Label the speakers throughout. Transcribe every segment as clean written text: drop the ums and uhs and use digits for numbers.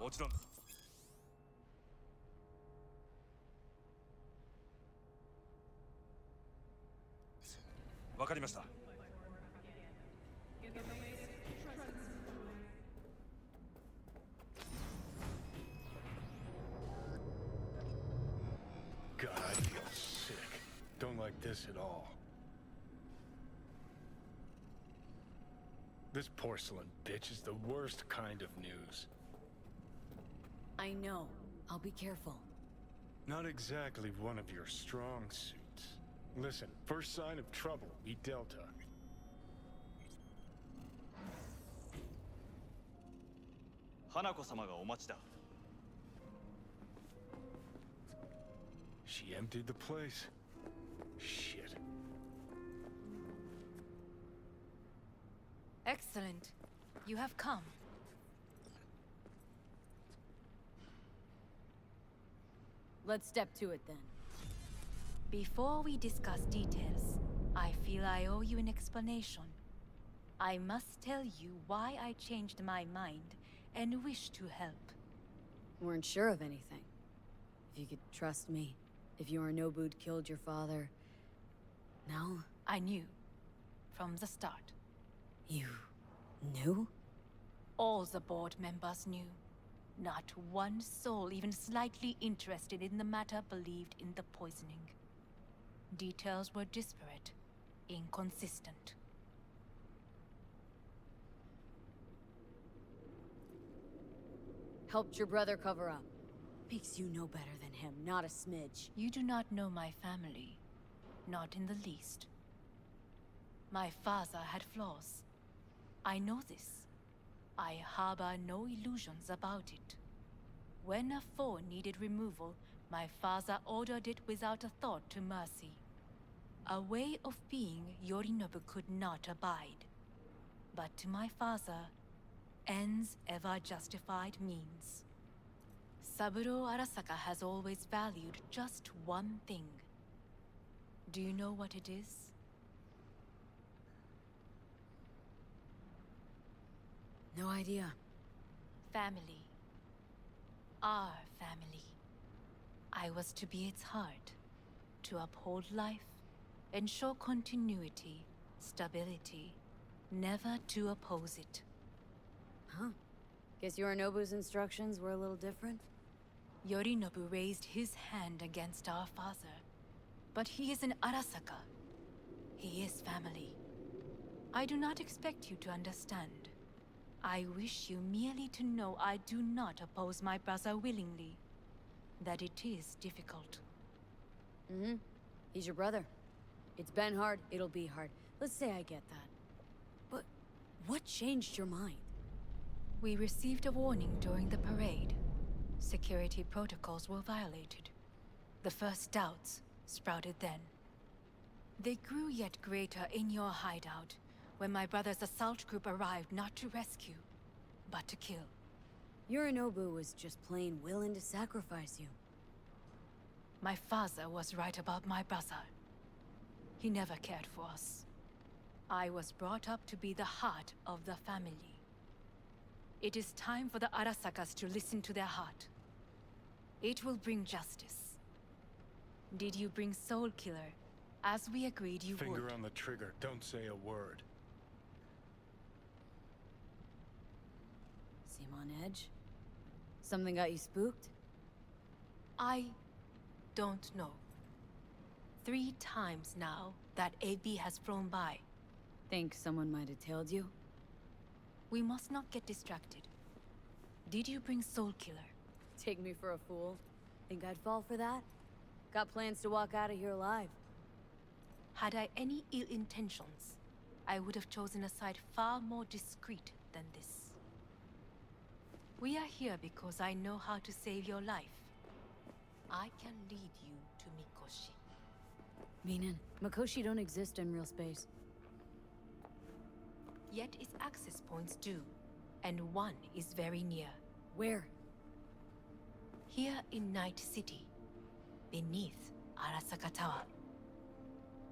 Speaker 1: もちろんだ。わかりました。
Speaker 2: God, I feel sick. Don't like this at all. This porcelain bitch is the worst kind of news.
Speaker 3: I know. I'll be careful.
Speaker 2: Not exactly one of your strong suits. Listen, first sign of trouble, meet Delta.
Speaker 1: Hanako-sama ga omachi da.
Speaker 2: She emptied the place. Shit.
Speaker 3: Excellent. You have come. Let's step to it then. Before we discuss details, I feel I owe you an explanation. I must tell you why I changed my mind and wish to help.
Speaker 4: Weren't sure of anything. If you could trust me, if Yorinobu'd killed your father... No?
Speaker 3: I knew. From the start.
Speaker 4: You... knew?
Speaker 3: All the board members knew. Not one soul even slightly interested in the matter believed in the poisoning. Details were disparate, inconsistent.
Speaker 4: Helped your brother cover up. Makes you know better than him, not a smidge.
Speaker 3: You do not know my family. Not in the least. My father had flaws. I know this. I harbor no illusions about it. When a foe needed removal, my father ordered it without a thought to mercy. A way of being Yorinobu could not abide. But to my father, ends ever justified means. Saburo Arasaka has always valued just one thing. Do you know what it is?
Speaker 4: No idea.
Speaker 3: Family. Our family. I was to be its heart, to uphold life, ensure continuity, stability, never to oppose it.
Speaker 4: Huh. Guess Yorinobu's instructions were a little different?
Speaker 3: Yorinobu raised his hand against our father, but he is an Arasaka. He is family. I do not expect you to understand. I wish you merely to know I do not oppose my brother willingly. That it is difficult.
Speaker 4: Mm-hmm. He's your brother. It's been hard, it'll be hard. Let's say I get that. But what changed your mind?
Speaker 3: We received a warning during the parade. Security protocols were violated. The first doubts sprouted then. They grew yet greater in your hideout, when my brother's assault group arrived not to rescue, but to kill.
Speaker 4: Yorinobu was just plain willing to sacrifice you.
Speaker 3: My father was right about my brother. He never cared for us. I was brought up to be the heart of the family. It is time for the Arasakas to listen to their heart. It will bring justice. Did you bring Soul Killer, as we agreed you would?
Speaker 2: Finger on the trigger, don't say a word.
Speaker 4: Seem on edge? Something got you spooked?
Speaker 3: I don't know. 3 times now that AB has flown by.
Speaker 4: Think someone might have tailed you?
Speaker 3: We must not get distracted. Did you bring Soul Killer?
Speaker 4: Take me for a fool? Think I'd fall for that? Got plans to walk out of here alive.
Speaker 3: Had I any ill intentions, I would have chosen a side far more discreet than this. We are here because I know how to save your life. I can lead you to Mikoshi.
Speaker 4: Meaning, Mikoshi don't exist in real space.
Speaker 3: Yet its access points do, and one is very near.
Speaker 4: Where?
Speaker 3: Here in Night City, beneath Arasaka Tower.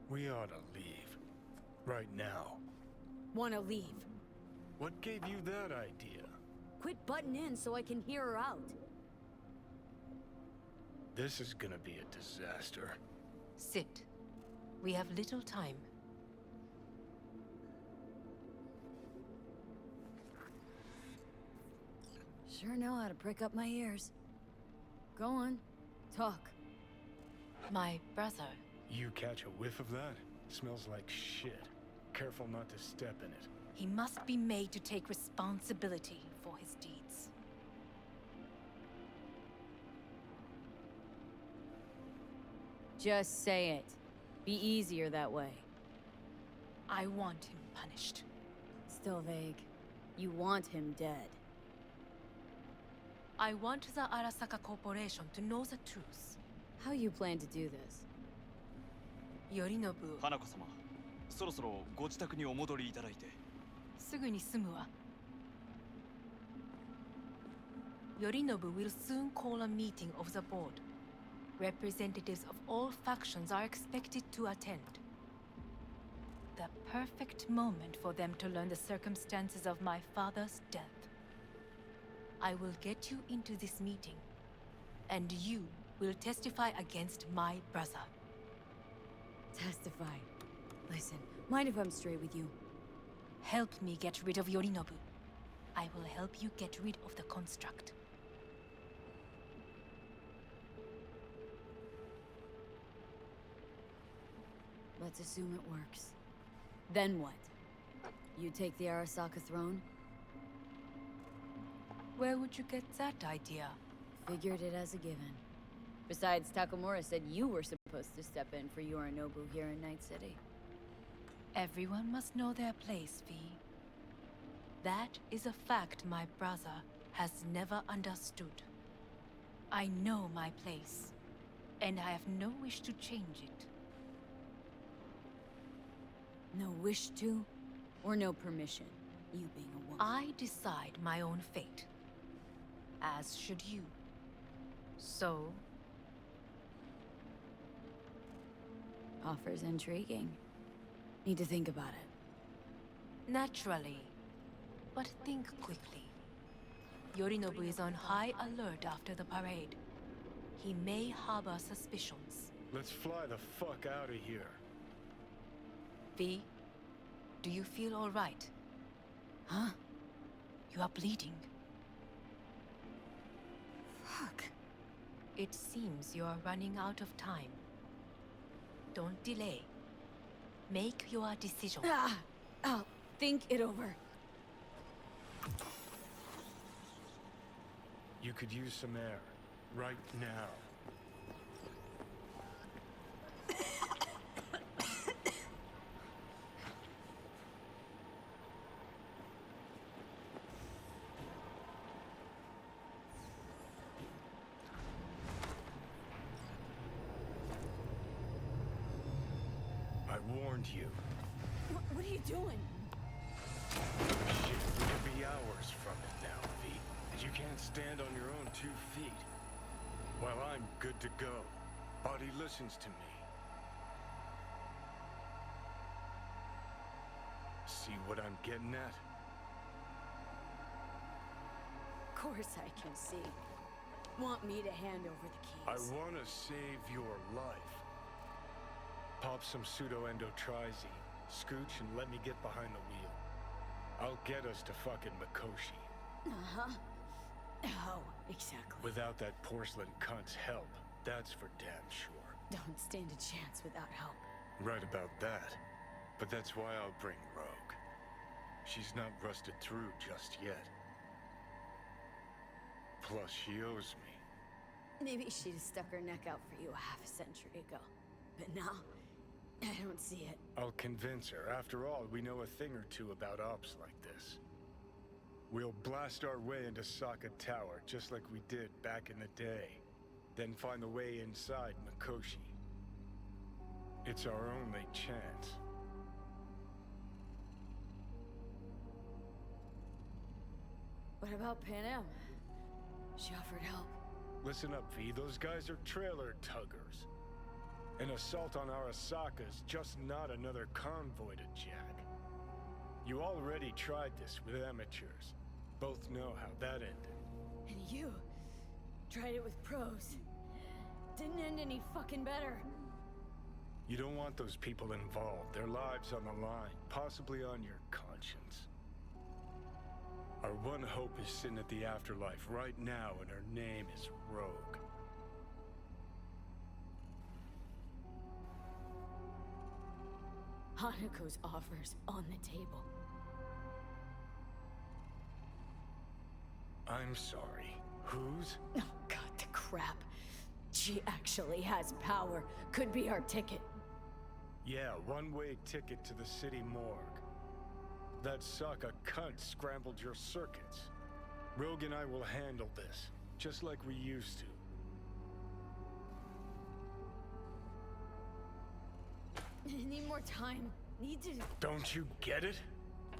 Speaker 2: We ought to leave. Right now.
Speaker 4: Wanna leave?
Speaker 2: What gave you that idea?
Speaker 4: quit butting in so I can hear her out.
Speaker 2: This is gonna be a disaster.
Speaker 3: Sit. We have little time.
Speaker 4: Sure know how to prick up my ears. Go on, talk.
Speaker 3: My brother.
Speaker 2: You catch a whiff of that? Smells like shit. Careful not to step in it.
Speaker 3: He must be made to take responsibility for his deeds.
Speaker 4: Just say it. Be easier that way.
Speaker 3: I want him punished.
Speaker 4: Still vague. You want him dead.
Speaker 3: I want the Arasaka Corporation to know the truth.
Speaker 4: How you plan to do this?
Speaker 3: Yorinobu,
Speaker 5: 花子様、そろそろご自宅にお戻りいただいて。
Speaker 3: すぐに済むわ。Yorinobu will soon call a meeting of the board. Representatives of all factions are expected to attend. The perfect moment for them to learn the circumstances of my father's death. I will get you into this meeting, and you will testify against my brother.
Speaker 4: Testify. Listen, mind if I'm straight with you?
Speaker 3: Help me get rid of Yorinobu. I will help you get rid of the construct.
Speaker 4: Let's assume it works. Then what? You take the Arasaka throne?
Speaker 3: Where would you get that idea?
Speaker 4: Figured it as a given. Besides, Takamura said you were supposed to step in for Yorinobu here in Night City.
Speaker 3: Everyone must know their place, V. That is a fact my brother has never understood. I know my place, and I have no wish to change it.
Speaker 4: No wish to, or no permission, you being a woman.
Speaker 3: I decide my own fate, as should you. So,
Speaker 4: Offer's intriguing. Need to think about it.
Speaker 3: naturally, but think quickly. Yorinobu is on high alert after the parade. He may harbor suspicions.
Speaker 2: Let's fly the fuck out of here.
Speaker 3: V, do you feel all right?
Speaker 4: Huh?
Speaker 3: You are bleeding.
Speaker 4: Fuck.
Speaker 3: It seems you are running out of time. Don't delay. Make your decision.
Speaker 4: Ah! I'll think it over.
Speaker 2: You could use some air. Right now. I warned you.
Speaker 4: What are you doing?
Speaker 2: Shit, we could be hours from it now, V. And you can't stand on your own 2 feet. Well, I'm good to go. Body listens to me. See what I'm getting at?
Speaker 4: Of course I can see. Want me to hand over the
Speaker 2: I
Speaker 4: keys?
Speaker 2: want to save your life. Pop some pseudo-endotrizine, scooch, and let me get behind the wheel. I'll get us to fucking Mikoshi.
Speaker 4: Uh-huh. How exactly?
Speaker 2: Without that porcelain cunt's help, that's for damn sure.
Speaker 4: Don't stand a chance without help.
Speaker 2: Right about that. But that's why I'll bring Rogue. She's not rusted through just yet. Plus, she owes me.
Speaker 4: Maybe she'd have stuck her neck out for you a half a century ago. But now, I don't see it.
Speaker 2: I'll convince her. After all, we know a thing or two about ops like this. We'll blast our way into Sokka Tower, just like we did back in the day. Then find the way inside Mikoshi. It's our only chance.
Speaker 4: What about Pan Am? She offered help.
Speaker 2: Listen up, V. Those guys are trailer tuggers. An assault on Arasaka's just not another convoy to jack. You already tried this with amateurs, both know how that ended.
Speaker 4: And you tried it with pros. Didn't end any fucking better.
Speaker 2: You don't want those people involved, their lives on the line, possibly on your conscience. Our one hope is sitting at the afterlife right now, and her name is Rogue.
Speaker 4: Hanako's offers on the table.
Speaker 2: I'm sorry. Whose?
Speaker 4: Oh, God, the crap. She actually has power. Could be our ticket.
Speaker 2: Yeah, one-way ticket to the city morgue. That Sokka cunt scrambled your circuits. Rogue and I will handle this, just like we used to.
Speaker 4: Need more time. Need to...
Speaker 2: Don't you get it?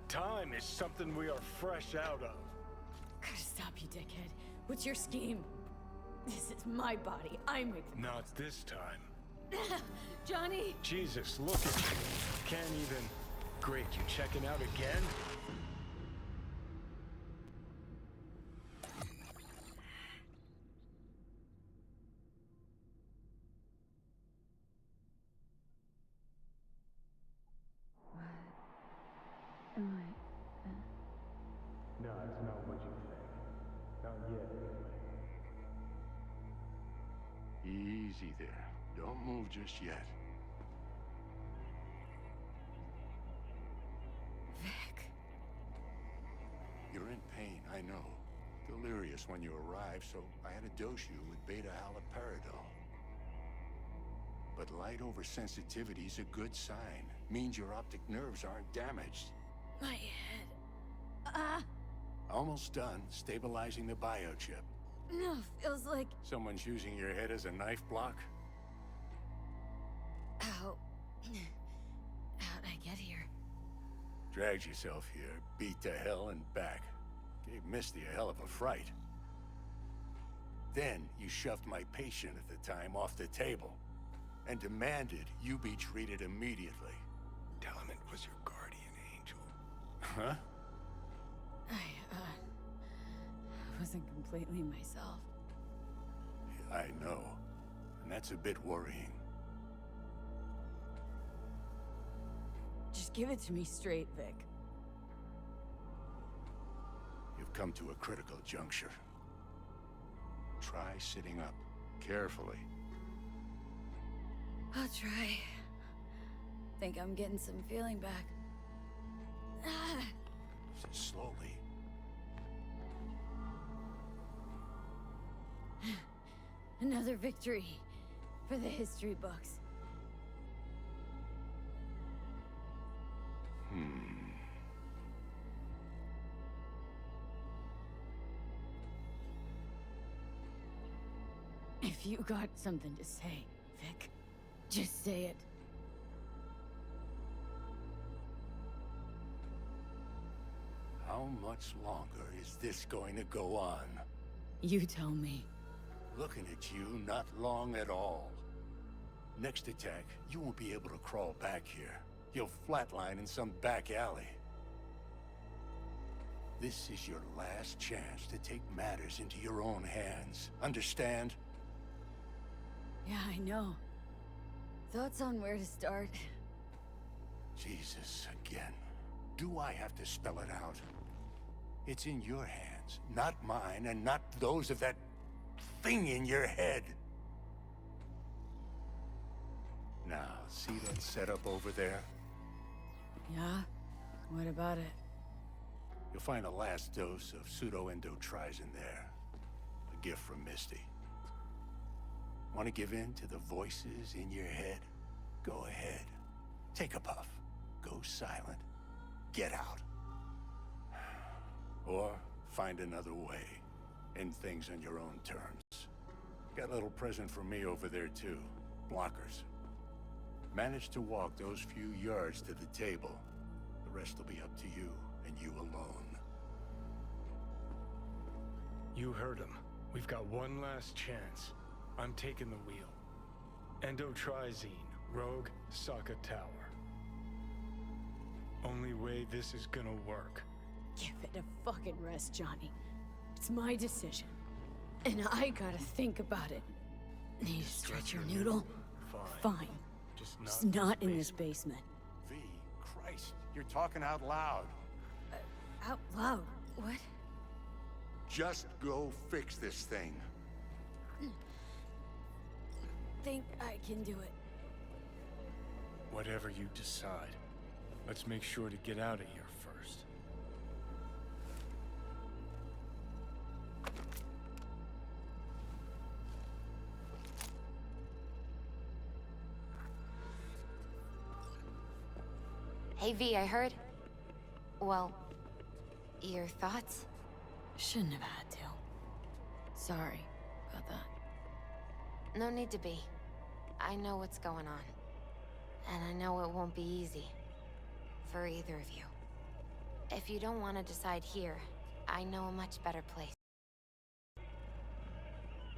Speaker 2: Time is something we are fresh out of.
Speaker 4: Gotta stop you, dickhead. What's your scheme? This is my body. I make the...
Speaker 2: Not this time.
Speaker 4: Johnny!
Speaker 2: Jesus, look at you. Can't even... Great, you checking out again? No, it's not what you think. Not yet, anyway.
Speaker 6: Easy there. Don't move just yet.
Speaker 4: Vic.
Speaker 6: You're in pain, I know. Delirious when you arrived, so I had to dose you with beta-haloperidol. But light oversensitivity's a good sign. Means your optic nerves aren't damaged.
Speaker 4: My head.
Speaker 6: Almost done stabilizing the biochip.
Speaker 4: No, feels like...
Speaker 6: Someone's using your head as a knife block?
Speaker 4: How... How'd I get here?
Speaker 6: Dragged yourself here, beat to hell and back. Gave Misty a hell of a fright. Then you shoved my patient at the time off the table and demanded you be treated immediately.
Speaker 2: Tell him it was your guardian angel.
Speaker 6: Huh?
Speaker 4: I wasn't completely myself.
Speaker 6: I know. And that's a bit worrying.
Speaker 4: Just give it to me straight, Vic.
Speaker 6: You've come to a critical juncture. Try sitting up, carefully.
Speaker 4: I'll try. Think I'm getting some feeling back.
Speaker 6: Slowly.
Speaker 4: Another victory for the history books. If you got something to say, Vic, just say it.
Speaker 6: How much longer is this going to go on?
Speaker 4: You tell me.
Speaker 6: Looking at you, not long at all. Next attack, you won't be able to crawl back here. You'll flatline in some back alley. This is your last chance to take matters into your own hands. Understand?
Speaker 4: Yeah, I know. Thoughts on where to start?
Speaker 6: Jesus, again. Do I have to spell it out? It's in your hands, not mine, and not those of that thing in your head. Now, see that setup over there?
Speaker 4: Yeah? What about it?
Speaker 6: You'll find a last dose of pseudo-endotrizin there. A gift from Misty. Want to give in to the voices in your head? Go ahead. Take a puff. Go silent. Get out. Or find another way. End things on your own terms. Got a little present for me over there too. Blockers. Manage to walk those few yards to the table. The rest will be up to you, and you alone.
Speaker 2: You heard him. We've got one last chance. I'm taking the wheel. Endotrizine, Rogue, Sokka Tower. Only way this is gonna work.
Speaker 4: Give it a fucking rest, Johnny. It's my decision. And I gotta think about it. Need to stretch your noodle? Fine. Just not in this basement.
Speaker 6: V, Christ, you're talking out loud.
Speaker 4: Out loud? What?
Speaker 6: Just go fix this thing.
Speaker 4: Think I can do it.
Speaker 2: Whatever you decide, let's make sure to get out of here first.
Speaker 7: Hey V, I heard. Well, your thoughts?
Speaker 4: Shouldn't have had to. Sorry about that.
Speaker 7: No need to be. I know what's going on. And I know it won't be easy. For either of you. If you don't want to decide here, I know a much better place.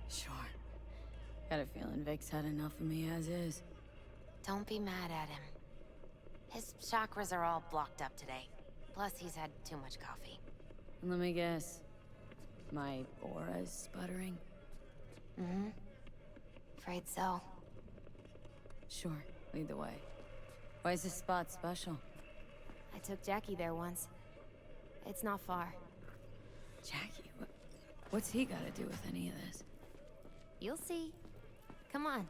Speaker 4: Sure. Got a feeling Vic's had enough of me as is.
Speaker 7: Don't be mad at him. His chakras are all blocked up today. Plus, he's had too much coffee.
Speaker 4: Let me guess. My aura's sputtering?
Speaker 7: Mm-hmm. Afraid so.
Speaker 4: Sure, lead the way. Why is this spot special?
Speaker 7: I took Jackie there once. It's not far.
Speaker 4: Jackie? What's he got to do with any of this?
Speaker 7: You'll see. Come on.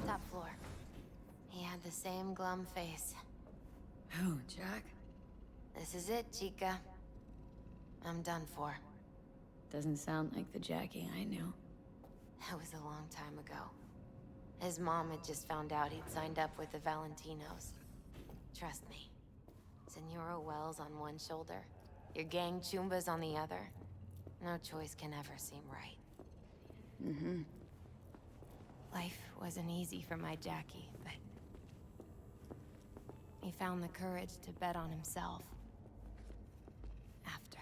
Speaker 7: Top floor. He had the same glum face.
Speaker 4: Who, Jack?
Speaker 7: This is it, Chica. I'm done for.
Speaker 4: Doesn't sound like the Jackie I knew.
Speaker 7: That was a long time ago. His mom had just found out he'd signed up with the Valentinos. Trust me. Senora Wells on one shoulder, your gang Chumbas on the other. No choice can ever seem right.
Speaker 4: Mm-hmm.
Speaker 7: Life wasn't easy for my Jackie, but he found the courage to bet on himself. After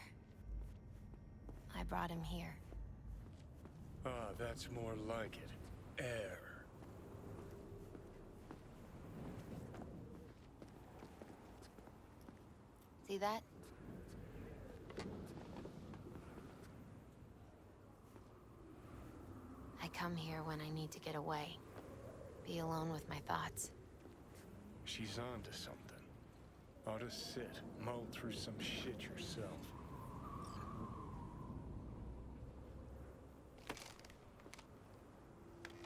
Speaker 7: I brought him here.
Speaker 2: Ah, that's more like it. Air.
Speaker 7: See that? I come here when I need to get away. Be alone with my thoughts.
Speaker 2: She's on to something. Ought to sit, mull through some shit yourself.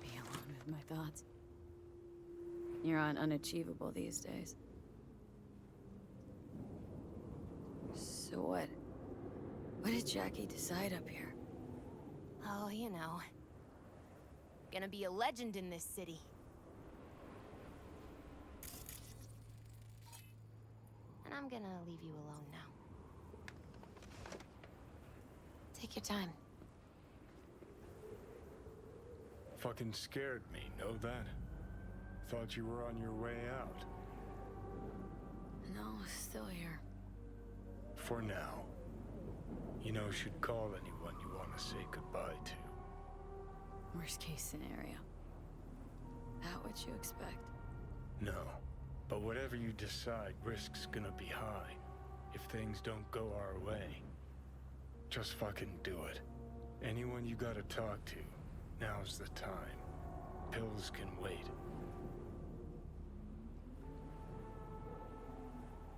Speaker 4: Be alone with my thoughts. You're on unachievable these days. So what? What did Jackie decide up here?
Speaker 7: Oh, you know. Gonna be a legend in this city. And I'm gonna leave you alone now. Take your time.
Speaker 2: Fucking scared me, know that? Thought you were on your way out.
Speaker 4: No, still here.
Speaker 2: For now. You know, should call anyone you want to say goodbye to.
Speaker 4: Worst case scenario. That what you expect?
Speaker 2: No. But whatever you decide, risk's gonna be high. If things don't go our way. Just fucking do it. Anyone you gotta talk to, now's the time. Pills can wait.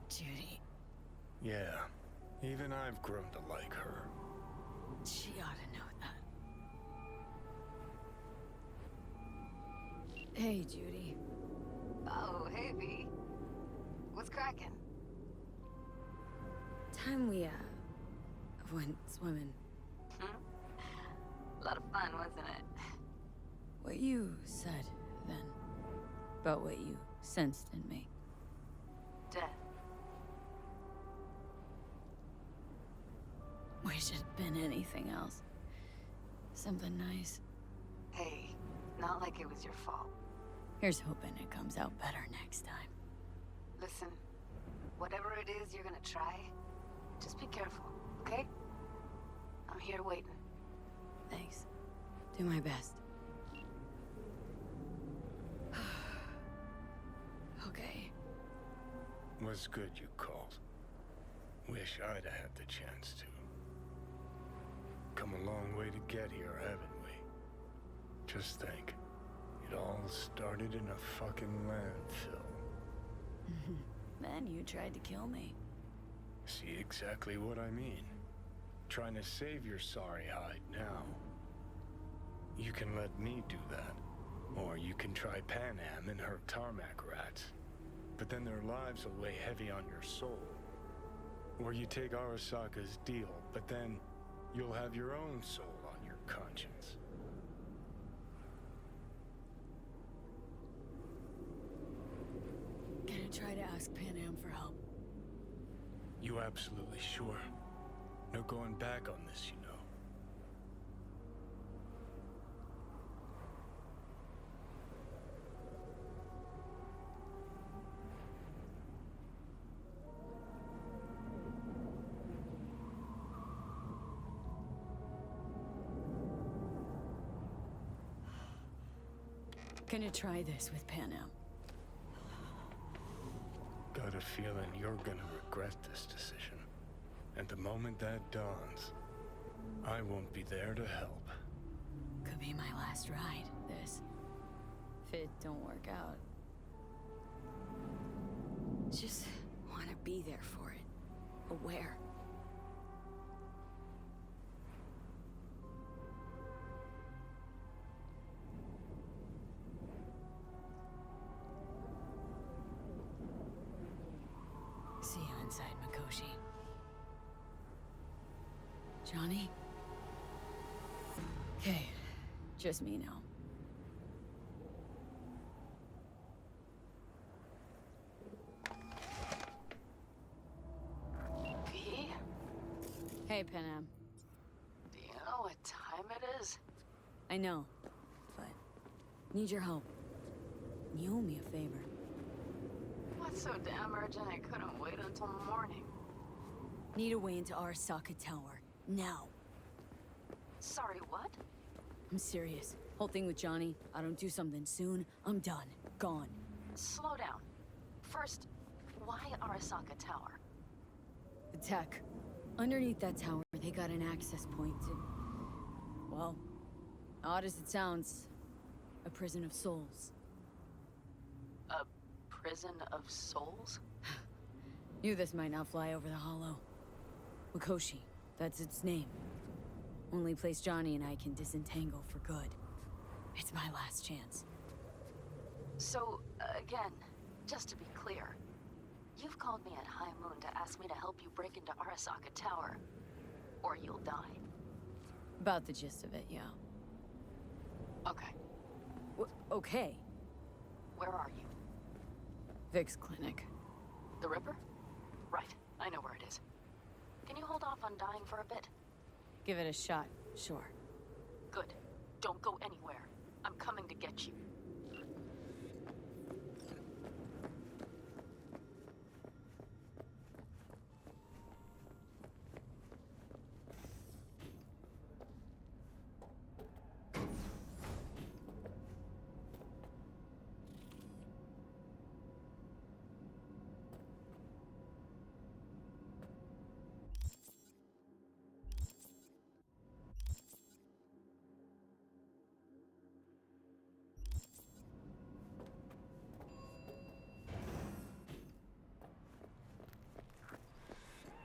Speaker 4: Judy.
Speaker 2: Yeah. Even I've grown to like her.
Speaker 4: She ought to know that. Hey, Judy.
Speaker 7: Oh, hey, V. What's cracking?
Speaker 4: Time we, went swimming.
Speaker 7: A lot of fun, wasn't it?
Speaker 4: What you said, then. About what you sensed in me.
Speaker 7: Death.
Speaker 4: Wish it'd been anything else. Something nice.
Speaker 7: Hey, not like it was your fault.
Speaker 4: Here's hoping it comes out better next time.
Speaker 8: Listen, whatever it is you're gonna try, just be careful, okay? I'm here waiting.
Speaker 4: Thanks. Do my best. Okay.
Speaker 2: Was good you called. Wish I'd have had the chance to. Come a long way to get here, haven't we? Just think. It all started in a fucking landfill.
Speaker 4: Then you tried to kill me.
Speaker 2: See exactly what I mean. Trying to save your sorry hide now. You can let me do that. Or you can try Pan Am and her tarmac rats. But then their lives will weigh heavy on your soul. Or you take Arasaka's deal, but then you'll have your own soul on your conscience.
Speaker 4: Gonna try to ask Pan Am for help.
Speaker 2: You absolutely sure? No going back on this, you know.
Speaker 4: Gonna try this with Pan Am.
Speaker 2: Got a feeling you're gonna regret this decision. And the moment that dawns, I won't be there to help.
Speaker 4: Could be my last ride, this. If it don't work out. Just wanna be there for it. Aware. See you inside, Mikoshi. Johnny? Okay, just me now.
Speaker 8: V,
Speaker 4: Hey, Panam.
Speaker 8: do you know what time it is?
Speaker 4: I know, but need your help. You owe me a favor.
Speaker 8: What's so damn urgent I couldn't wait until morning?
Speaker 4: Need a way into Arasaka Tower. Now.
Speaker 8: Sorry, what?
Speaker 4: I'm serious. Whole thing with Johnny, I don't do something soon, I'm done. Gone.
Speaker 8: Slow down. First, why Arasaka Tower?
Speaker 4: The tech. Underneath that tower, they got an access point to... Well, odd as it sounds, a prison of souls.
Speaker 8: A prison of souls?
Speaker 4: Knew this might not fly over the hollow. Mikoshi, that's its name. Only place Johnny and I can disentangle for good. It's my last chance.
Speaker 8: So, again, just to be clear, you've called me at High Moon to ask me to help you break into Arasaka Tower, or you'll die.
Speaker 4: About the gist of it, yeah.
Speaker 8: Okay,
Speaker 4: Okay.
Speaker 8: where are you?
Speaker 4: Vic's clinic.
Speaker 8: The Ripper? Right, I know where it is. Can you hold off on dying for a bit?
Speaker 4: Give it a shot, sure.
Speaker 8: Good. Don't go anywhere. I'm coming to get you.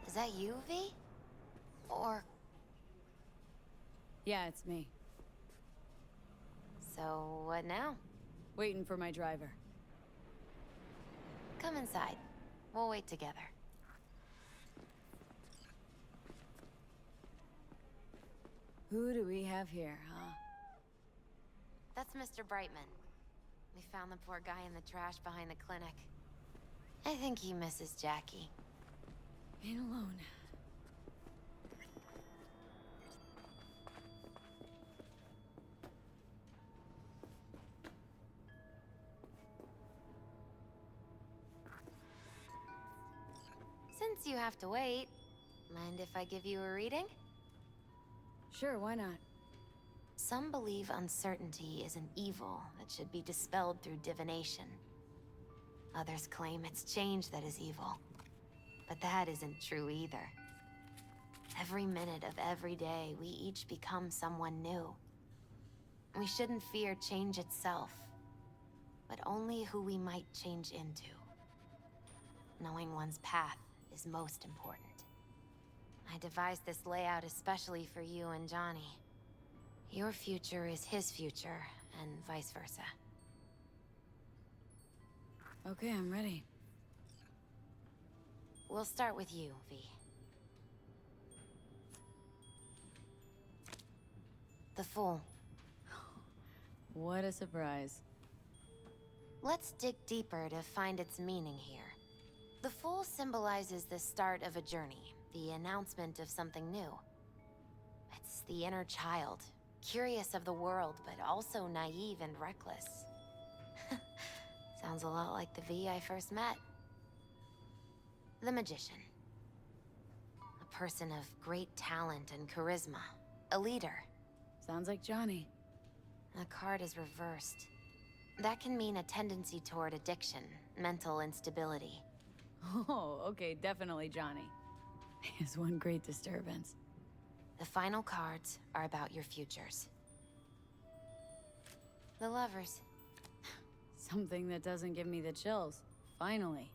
Speaker 7: Is that you, V? Or...
Speaker 4: Yeah, it's me.
Speaker 7: So, what now?
Speaker 4: Waiting for my driver.
Speaker 7: Come inside. We'll wait together.
Speaker 4: Who do we have here, huh?
Speaker 7: That's Mr. Brightman. We found the poor guy in the trash behind the clinic. I think he misses Jackie.
Speaker 4: Ain't alone.
Speaker 7: Since you have to wait, mind if I give you a reading?
Speaker 4: Sure, why not?
Speaker 7: Some believe uncertainty is an evil that should be dispelled through divination. Others claim it's change that is evil. But that isn't true either. Every minute of every day, we each become someone new. We shouldn't fear change itself, but only who we might change into. Knowing one's path is most important. I devised this layout especially for you and Johnny. Your future is his future, and vice versa.
Speaker 4: Okay, I'm ready.
Speaker 7: We'll start with you, V. The Fool.
Speaker 4: What a surprise.
Speaker 7: Let's dig deeper to find its meaning here. The Fool symbolizes the start of a journey, the announcement of something new. It's the inner child, curious of the world, but also naive and reckless. Sounds a lot like the V I first met. The Magician. A person of great talent and charisma. A leader.
Speaker 4: Sounds like Johnny.
Speaker 7: The card is reversed. That can mean a tendency toward addiction, mental instability.
Speaker 4: Oh, okay, definitely Johnny. Is one great disturbance.
Speaker 7: The final cards are about your futures. The Lovers.
Speaker 4: Something that doesn't give me the chills. Finally.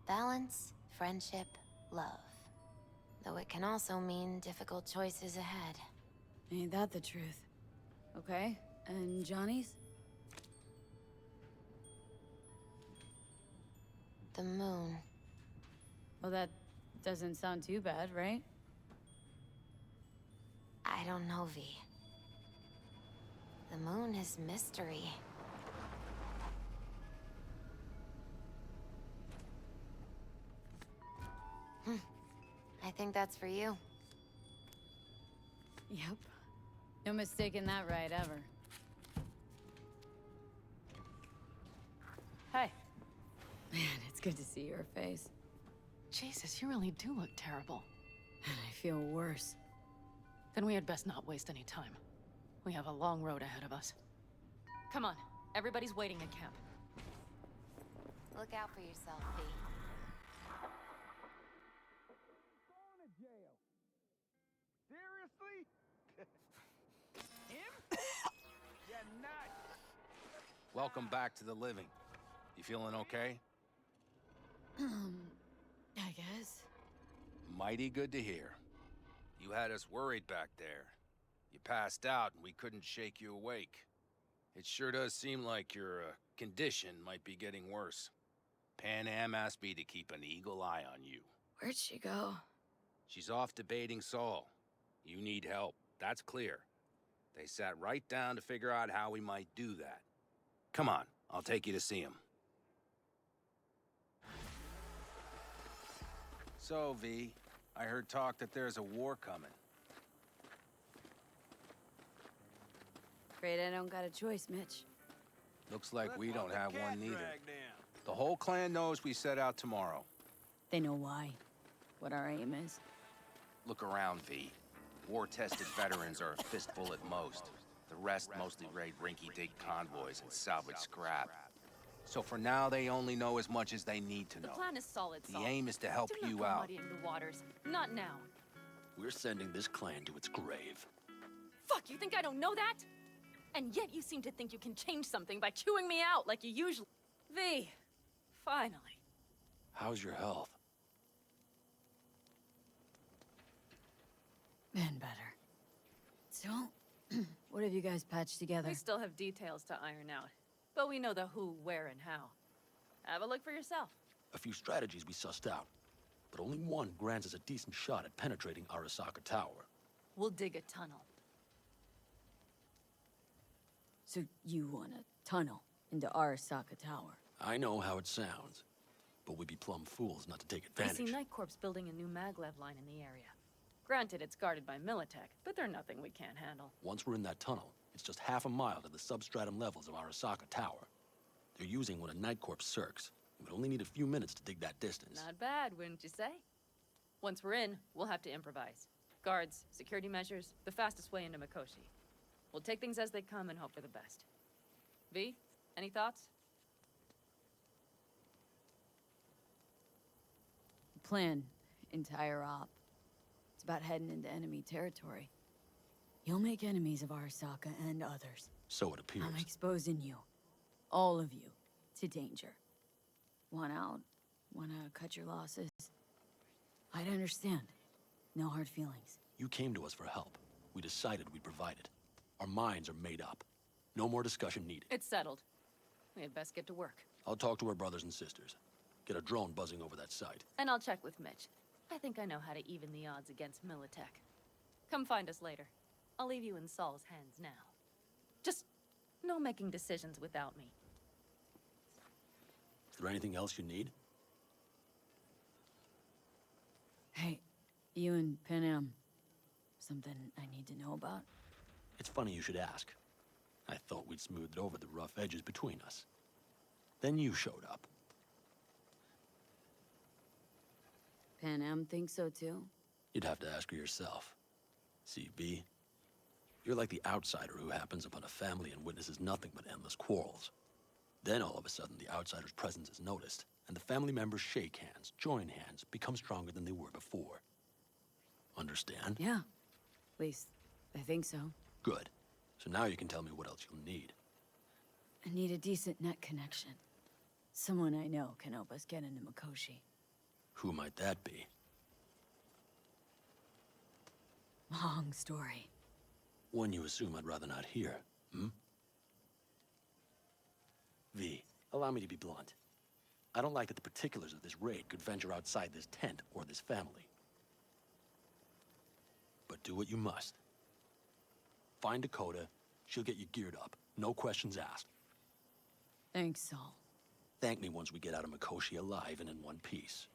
Speaker 7: Balance, friendship, love. Though it can also mean difficult choices ahead.
Speaker 4: Ain't that the truth? Okay, and Johnny's?
Speaker 7: The Moon.
Speaker 4: Well, that doesn't sound too bad, right?
Speaker 7: I don't know, V. The Moon is mystery. I think that's for you.
Speaker 4: Yep. No mistaking that right, ever.
Speaker 9: Hey.
Speaker 4: Man, it's good to see your face.
Speaker 9: Jesus, you really do look terrible.
Speaker 4: And I feel worse.
Speaker 9: Then we had best not waste any time. We have a long road ahead of us. Come on, everybody's waiting at camp.
Speaker 7: Look out for yourself, V.
Speaker 10: Seriously? Him? Yeah, not.
Speaker 6: Welcome back to the living. You feeling okay?
Speaker 4: I guess.
Speaker 6: Mighty good to hear.
Speaker 1: You had us worried back there. You passed out and we couldn't shake you awake. It sure does seem like your condition might be getting worse. Pan Am asked me to keep an eagle eye on you.
Speaker 4: Where'd she go?
Speaker 1: She's off debating Saul. You need help, that's clear. They sat right down to figure out how we might do that. Come on, I'll take you to see him. So, V, I heard talk that there's a war coming.
Speaker 4: Afraid I don't got a choice, Mitch.
Speaker 1: Looks like we don't have one neither. The whole clan knows we set out tomorrow.
Speaker 4: They know why. What our aim is.
Speaker 1: Look around, V. War-tested veterans are a fistful at most. The rest mostly raid rinky-dink convoys and salvage scrap. So for now, they only know as much as they need to
Speaker 9: The
Speaker 1: know.
Speaker 9: plan is solid,
Speaker 1: The
Speaker 9: Saul.
Speaker 1: aim is to help
Speaker 9: Do not
Speaker 1: you
Speaker 9: go
Speaker 1: out.
Speaker 9: muddying the waters. Not now.
Speaker 11: We're sending this clan to its grave.
Speaker 9: Fuck, you think I don't know that? And yet you seem to think you can change something by chewing me out like you usually... V, finally.
Speaker 11: How's your health?
Speaker 4: Been better. So, what have you guys patched together?
Speaker 9: We still have details to iron out. But we know the who, where, and how. Have a look for yourself.
Speaker 11: A few strategies we sussed out, but only one grants us a decent shot at penetrating Arasaka Tower.
Speaker 9: We'll dig a tunnel.
Speaker 4: So you want a tunnel into Arasaka Tower?
Speaker 11: I know how it sounds, but we'd be plumb fools not to take
Speaker 9: I
Speaker 11: advantage.
Speaker 9: see Night Corps building a new maglev line in the area. Granted, it's guarded by Militech, but they're nothing we can't handle.
Speaker 11: Once we're in that tunnel, it's just half a mile to the substratum levels of Arasaka Tower. They're using one of Night Corps' circs. It would only need a few minutes to dig that distance.
Speaker 9: Not bad, wouldn't you say? Once we're in, we'll have to improvise. Guards, security measures, the fastest way into Mikoshi. We'll take things as they come and hope for the best. V, any thoughts?
Speaker 4: Plan, entire op. It's about heading into enemy territory. You'll make enemies of Arasaka and others.
Speaker 11: So it appears.
Speaker 4: I'm exposing you, all of you, to danger. Want out? Wanna cut your losses? I'd understand. No hard feelings.
Speaker 11: You came to us for help. We decided we'd provide it. Our minds are made up. No more discussion needed.
Speaker 9: It's settled. We had best get to work.
Speaker 11: I'll talk to our brothers and sisters. Get a drone buzzing over that site.
Speaker 9: And I'll check with Mitch. I think I know how to even the odds against Militech. Come find us later. I'll leave you in Saul's hands now. Just no making decisions without me.
Speaker 11: Is there anything else you need?
Speaker 4: Hey, you and Panam. Something I need to know about?
Speaker 11: It's funny you should ask. I thought we'd smoothed over the rough edges between us. Then you showed up.
Speaker 4: Panam thinks so too?
Speaker 11: You'd have to ask her yourself. CB, you're like the outsider who happens upon a family and witnesses nothing but endless quarrels. Then all of a sudden the outsider's presence is noticed, and the family members shake hands, join hands, become stronger than they were before. Understand?
Speaker 4: Yeah. At least, I think so.
Speaker 11: Good. So now you can tell me what else you'll need.
Speaker 4: I need a decent net connection. Someone I know can help us get into Mikoshi.
Speaker 11: Who might that be?
Speaker 4: Long story.
Speaker 11: One you assume I'd rather not hear, hmm? V, allow me to be blunt. I don't like that the particulars of this raid could venture outside this tent or this family. But do what you must. Find Dakota, she'll get you geared up. No questions asked.
Speaker 4: Thanks, Saul.
Speaker 11: Thank me once we get out of Mikoshi alive and in one piece.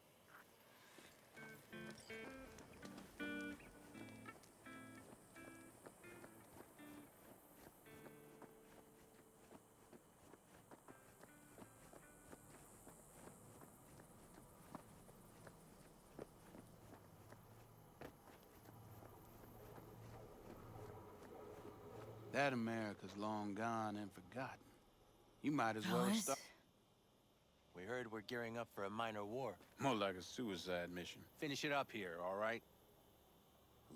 Speaker 10: That America's long gone and forgotten. You might as well start.
Speaker 12: We heard we're gearing up for a minor war.
Speaker 10: More like a suicide mission.
Speaker 1: Finish it up here, all right?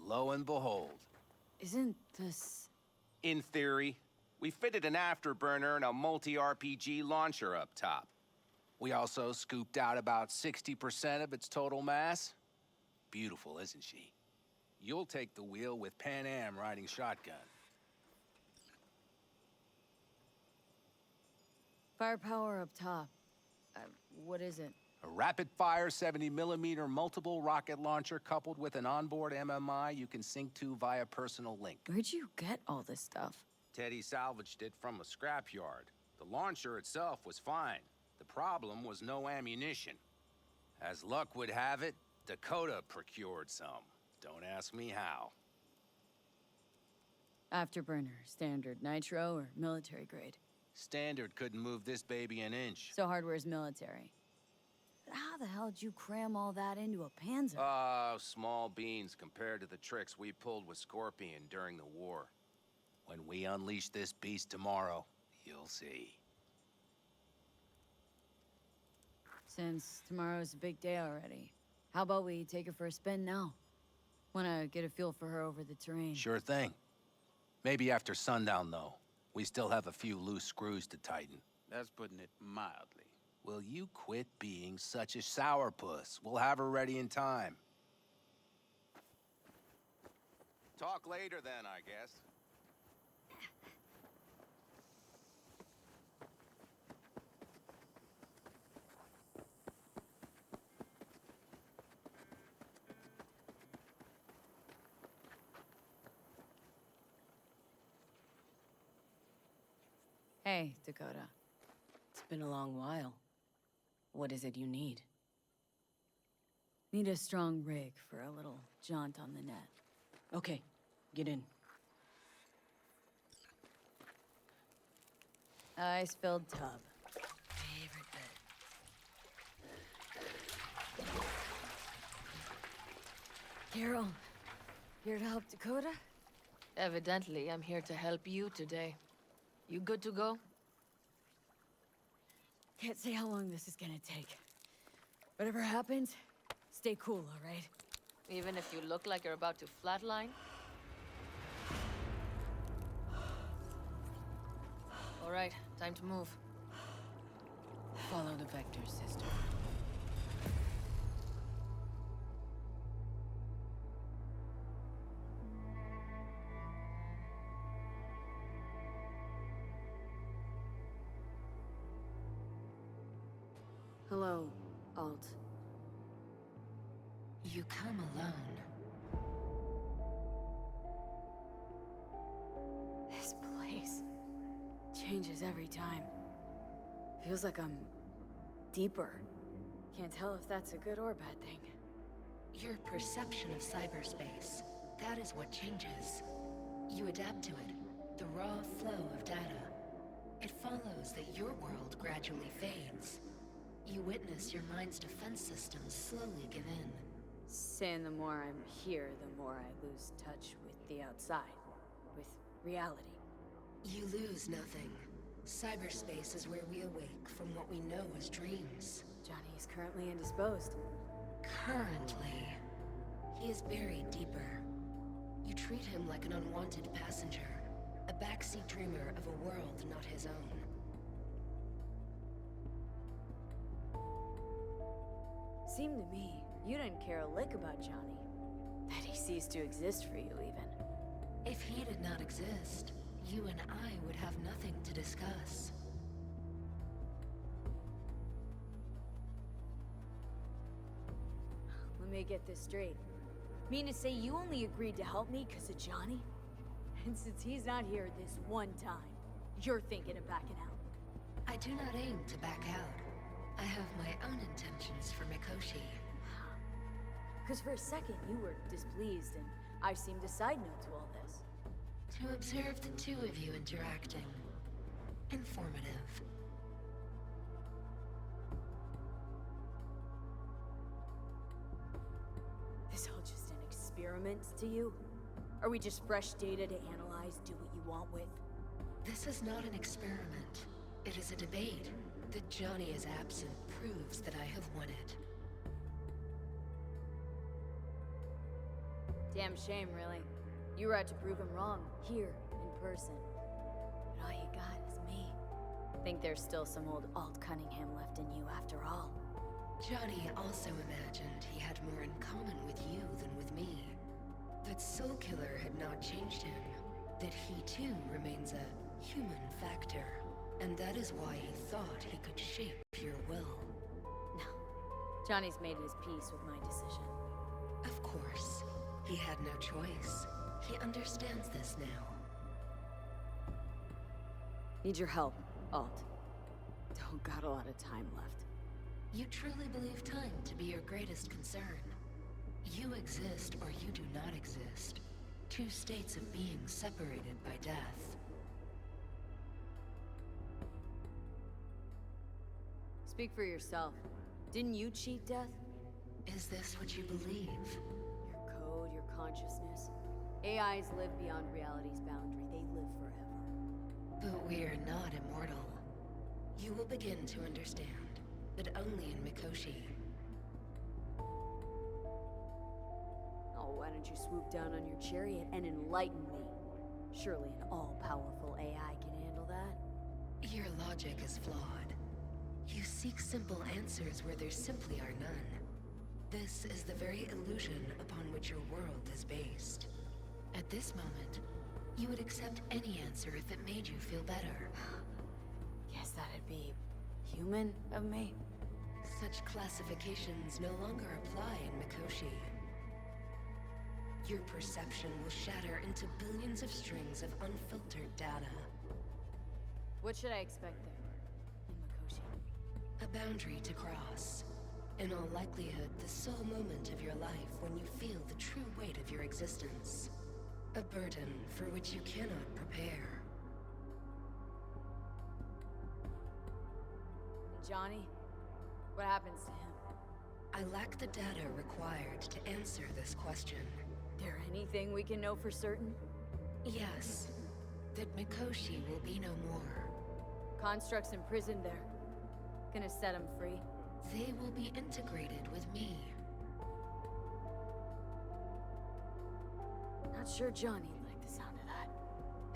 Speaker 1: Lo and behold.
Speaker 4: Isn't this...
Speaker 1: In theory, we fitted an afterburner and a multi-RPG launcher up top. We also scooped out about 60% of its total mass. Beautiful, isn't she? You'll take the wheel with Pan Am riding shotgun.
Speaker 4: Firepower up top. What is it?
Speaker 1: A rapid-fire 70mm multiple rocket launcher coupled with an onboard MMI you can sync to via personal link.
Speaker 4: Where'd you get all this stuff?
Speaker 1: Teddy salvaged it from a scrapyard. The launcher itself was fine. The problem was no ammunition. As luck would have it, Dakota procured some. Don't ask me how.
Speaker 4: Afterburner, standard nitro, or military grade?
Speaker 1: Standard couldn't move this baby an inch.
Speaker 4: So hardware's military. But how the hell did you cram all that into a Panzer?
Speaker 1: Oh, small beans compared to the tricks we pulled with Scorpion during the war. When we unleash this beast tomorrow, you'll see.
Speaker 4: Since tomorrow's a big day already, how about we take her for a spin now? Wanna get a feel for her over the terrain.
Speaker 1: Sure thing. Maybe after sundown, though. We still have a few loose screws to tighten.
Speaker 10: That's putting it mildly.
Speaker 1: Will you quit being such a sourpuss? We'll have her ready in time. Talk later then, I guess.
Speaker 4: Hey, Dakota.
Speaker 13: It's been a long while. What is it you need?
Speaker 4: Need a strong rig for a little jaunt on the net.
Speaker 13: Okay, get in.
Speaker 4: Ice-filled tub. Favorite bit. Carol, here to help Dakota?
Speaker 8: Evidently, I'm here to help you today. You good to go?
Speaker 4: Can't say how long this is gonna take. Whatever happens, stay cool, all right?
Speaker 8: Even if you look like you're about to flatline? All right, time to move.
Speaker 13: Follow the vectors, sister. Hello, Alt.
Speaker 8: You come alone.
Speaker 4: This place changes every time. Feels like I'm deeper. Can't tell if that's a good or bad thing.
Speaker 14: Your perception of cyberspace, that is what changes. You adapt to it, the raw flow of data. It follows that your world gradually fades. You witness your mind's defense systems slowly give in.
Speaker 4: Saying the more I'm here, the more I lose touch with the outside, with reality.
Speaker 14: You lose nothing. Cyberspace is where we awake from what we know as dreams.
Speaker 4: Johnny is currently indisposed.
Speaker 14: Currently. He is buried deeper. You treat him like an unwanted passenger, a backseat dreamer of a world not his own.
Speaker 4: Seemed to me you didn't care a lick about Johnny. That he ceased to exist for you, even.
Speaker 14: If he did not exist, you and I would have nothing to discuss.
Speaker 4: Let me get this straight. Mean to say you only agreed to help me because of Johnny? And since he's not here this one time, you're thinking of backing out?
Speaker 14: I do not aim to back out. I have my own intentions for Mikoshi.
Speaker 4: Because for a second you were displeased, and I seemed a side note to all this.
Speaker 14: To observe the two of you interacting. Informative.
Speaker 4: This all just an experiment to you? Are we just fresh data to analyze, do what you want with?
Speaker 14: This is not an experiment. It is a debate. That Johnny is absent proves that I have won it.
Speaker 4: Damn shame, really. You were out to prove him wrong, here, in person. But all you got is me. Think there's still some old Alt Cunningham left in you after all.
Speaker 14: Johnny also imagined he had more in common with you than with me. That Soul Killer had not changed him. That he too remains a human factor. And that is why he thought he could shape your will.
Speaker 4: No. Johnny's made his peace with my decision.
Speaker 14: Of course. He had no choice. He understands this now.
Speaker 4: Need your help, Alt. Don't got a lot of time left.
Speaker 14: You truly believe time to be your greatest concern. You exist or you do not exist. Two states of being separated by death.
Speaker 4: Speak for yourself. Didn't you cheat death?
Speaker 14: Is this what you believe?
Speaker 4: Your code, your consciousness. AIs live beyond reality's boundary. They live forever.
Speaker 14: But we are not immortal. You will begin to understand, but only in Mikoshi.
Speaker 4: Oh, why don't you swoop down on your chariot and enlighten me? Surely an all-powerful AI can handle that.
Speaker 14: Your logic is flawed. You seek simple answers where there simply are none. This is the very illusion upon which your world is based. At this moment, you would accept any answer if it made you feel better.
Speaker 4: Guess that'd be human of me.
Speaker 14: Such classifications no longer apply in Mikoshi. Your perception will shatter into billions of strings of unfiltered data.
Speaker 4: What should I expect there, in Mikoshi?
Speaker 14: A boundary to cross. In all likelihood, the sole moment of your life when you feel the true weight of your existence. A burden for which you cannot prepare.
Speaker 4: And Johnny? What happens to him?
Speaker 14: I lack the data required to answer this question.
Speaker 4: There anything we can know for certain?
Speaker 14: Yes, that Mikoshi will be no more.
Speaker 4: Constructs imprisoned there. Gonna set him free.
Speaker 14: They will be integrated with me.
Speaker 4: Not sure Johnny'd like the sound of that.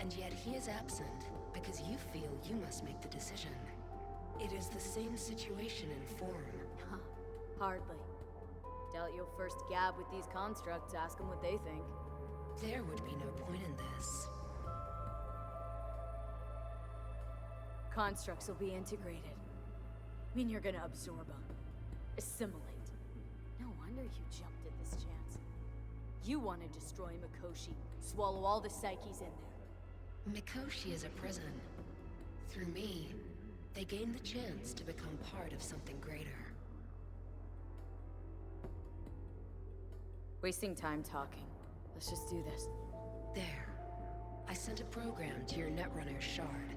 Speaker 14: And yet he is absent because you feel you must make the decision. It is the same situation in form.
Speaker 4: Huh. Hardly. Doubt you'll first gab with these constructs, ask them what they think.
Speaker 14: There would be no point in this.
Speaker 4: Constructs will be integrated. Mean you're gonna absorb them. Assimilate. No wonder you jumped at this chance. You want to destroy Mikoshi, swallow all the psyches in there.
Speaker 14: Mikoshi is a prison. Through me, they gain the chance to become part of something greater.
Speaker 4: Wasting time talking. Let's just do this.
Speaker 14: There. I sent a program to your Netrunner's shard.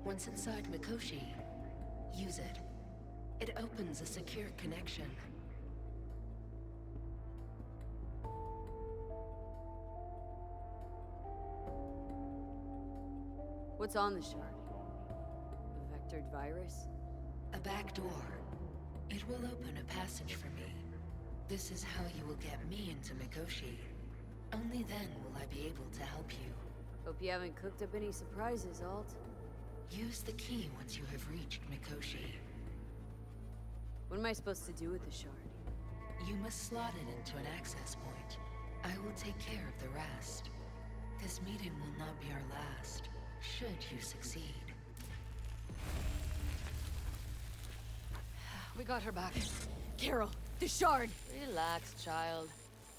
Speaker 14: Once inside Mikoshi, use it. It opens a secure connection.
Speaker 4: What's on the shard? A vectored virus?
Speaker 14: A back door. It will open a passage for me. This is how you will get me into Mikoshi. Only then will I be able to help you.
Speaker 4: Hope you haven't cooked up any surprises, Alt.
Speaker 14: Use the key once you have reached Mikoshi.
Speaker 4: What am I supposed to do with the shard?
Speaker 14: You must slot it into an access point. I will take care of the rest. This meeting will not be our last, should you succeed.
Speaker 7: We got her back.
Speaker 4: Carol, the shard!
Speaker 7: Relax, child.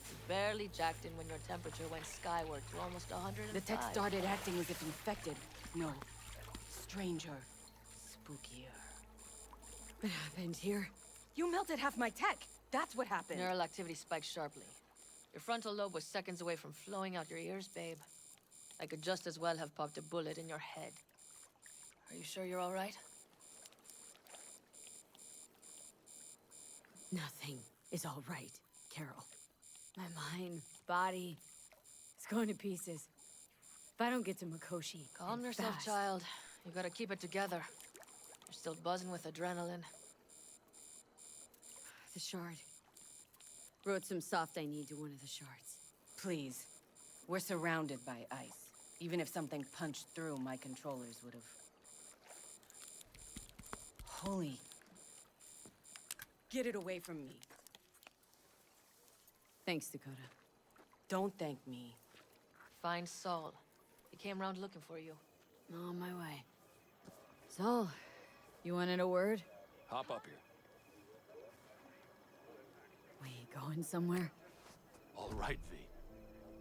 Speaker 7: You barely jacked in when your temperature went skyward to almost 105.
Speaker 13: The tech started acting as if infected. No. Stranger. Spookier.
Speaker 4: What happened here?
Speaker 13: You melted half my tech! That's what happened!
Speaker 7: Neural activity spiked sharply. Your frontal lobe was seconds away from flowing out your ears, babe. I could just as well have popped a bullet in your head. Are you sure you're all right?
Speaker 4: Nothing is all right, Carol. My mind, body, it's going to pieces. If I don't get to Mikoshi,
Speaker 7: Calm yourself,
Speaker 4: fast.
Speaker 7: child. You gotta keep it together. You're still buzzing with adrenaline.
Speaker 4: The shard. Wrote some soft I need to one of the shards.
Speaker 13: Please. We're surrounded by ice. Even if something punched through, my controllers would have... Holy... Get it away from me.
Speaker 4: Thanks, Dakota.
Speaker 13: Don't thank me.
Speaker 7: Find Saul. He came round looking for you.
Speaker 4: On my way. Saul, you wanted a word?
Speaker 11: Hop up here.
Speaker 4: We going somewhere?
Speaker 11: All right, V.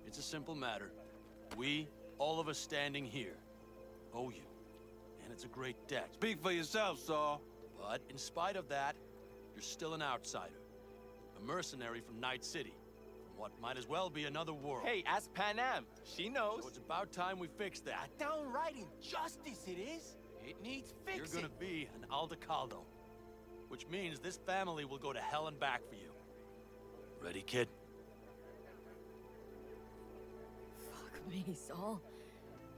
Speaker 11: It's a simple matter. We, all of us standing here, owe you. And it's a great debt.
Speaker 10: Speak for yourself, Saul.
Speaker 11: But in spite of that, you're still an outsider. A mercenary from Night City. From what might as well be another world.
Speaker 12: Hey, ask Panam. She knows.
Speaker 11: So it's about time we fix that.
Speaker 12: Downright injustice it is. It needs fixing.
Speaker 11: You're gonna be an Aldecaldo. Which means this family will go to hell and back for you. Ready, kid?
Speaker 4: Fuck me, Saul.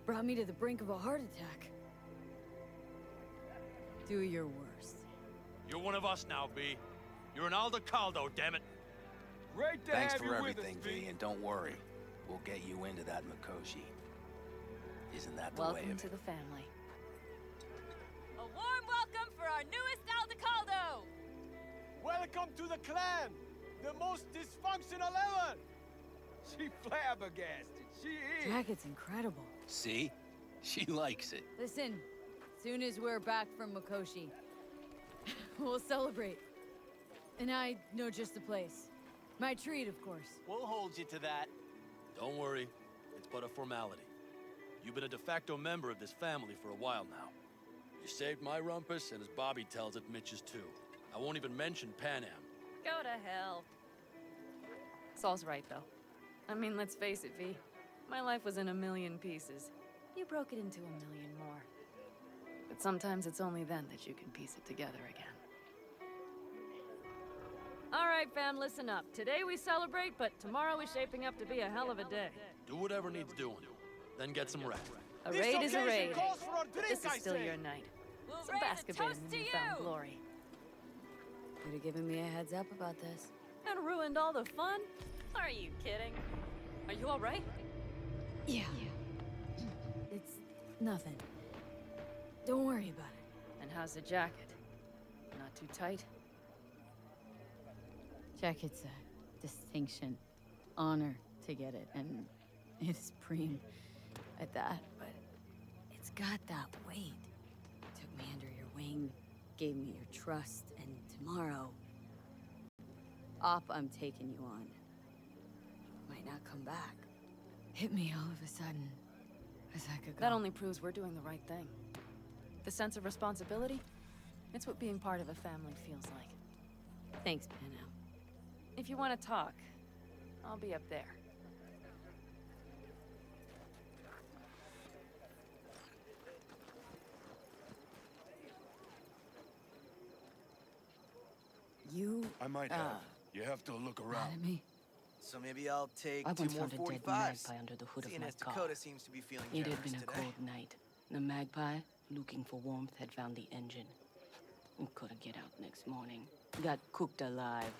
Speaker 4: Brought me to the brink of a heart attack. Do your worst.
Speaker 11: You're one of us now, V. You're an Aldecaldo, damn it.
Speaker 12: Great to
Speaker 1: Thanks
Speaker 12: have
Speaker 1: for
Speaker 12: you
Speaker 1: everything,
Speaker 12: with us,
Speaker 1: V, and don't worry. We'll get you into that Mikoshi. Isn't that the way
Speaker 9: Welcome
Speaker 1: of
Speaker 9: to
Speaker 1: it?
Speaker 9: the family.
Speaker 3: A warm welcome for our newest Aldecaldo!
Speaker 12: Welcome to the clan. The most dysfunctional ever. She flabbergasted. She is.
Speaker 4: Jacket's incredible.
Speaker 1: See? She likes it.
Speaker 4: Listen, soon as we're back from Mikoshi, we'll celebrate. And I know just the place. My treat, of course.
Speaker 12: We'll hold you to that.
Speaker 11: Don't worry. It's but a formality. You've been a de facto member of this family for a while now. You saved my rumpus, and as Bobby tells it, Mitch's too. I won't even mention Panam.
Speaker 9: Go to hell. Saul's right, though. I mean, let's face it, V. My life was in a million pieces. You broke it into a million more. But sometimes it's only then that you can piece it together again. All right, fam, listen up. Today we celebrate, but tomorrow is shaping up to be a hell of a day.
Speaker 11: Do whatever needs doing. Then get some rest.
Speaker 9: A raid is a raid.
Speaker 12: Calls for a drink,
Speaker 9: This is
Speaker 12: I
Speaker 9: still
Speaker 12: say.
Speaker 9: your night.
Speaker 3: We'll
Speaker 9: Some
Speaker 3: raise a
Speaker 9: basket
Speaker 3: toast
Speaker 9: in
Speaker 3: to
Speaker 9: newfound
Speaker 3: you.
Speaker 9: glory.
Speaker 4: Could have given me a heads up about this.
Speaker 9: And ruined all the fun? Are you kidding? Are you all right?
Speaker 4: Yeah. It's nothing. Don't worry about it.
Speaker 9: And how's the jacket? Not too tight?
Speaker 4: Jacket's a distinction. Honor to get it, and it's preem at that, but it's got that weight. Took me under your wing, gave me your trust, and tomorrow, I'm taking you on. Might not come back. Hit me all of a sudden. As I could go.
Speaker 9: That only proves we're doing the right thing. The sense of responsibility? It's what being part of a family feels like.
Speaker 4: Thanks, Panam.
Speaker 9: If you want to talk, I'll be up there.
Speaker 4: You,
Speaker 15: I might have. You have to look
Speaker 4: mad
Speaker 15: around.
Speaker 4: at me?
Speaker 16: So maybe I'll take
Speaker 13: I
Speaker 16: two
Speaker 13: once
Speaker 16: more
Speaker 13: found a dead
Speaker 16: 45s.
Speaker 13: magpie under the hood of
Speaker 16: Seeing
Speaker 13: my
Speaker 16: as
Speaker 13: car.
Speaker 16: Dakota seems to be feeling
Speaker 13: It had
Speaker 16: generous
Speaker 13: been a
Speaker 16: today.
Speaker 13: cold night. The magpie, looking for warmth, had found the engine. We couldn't get out next morning. Got cooked alive.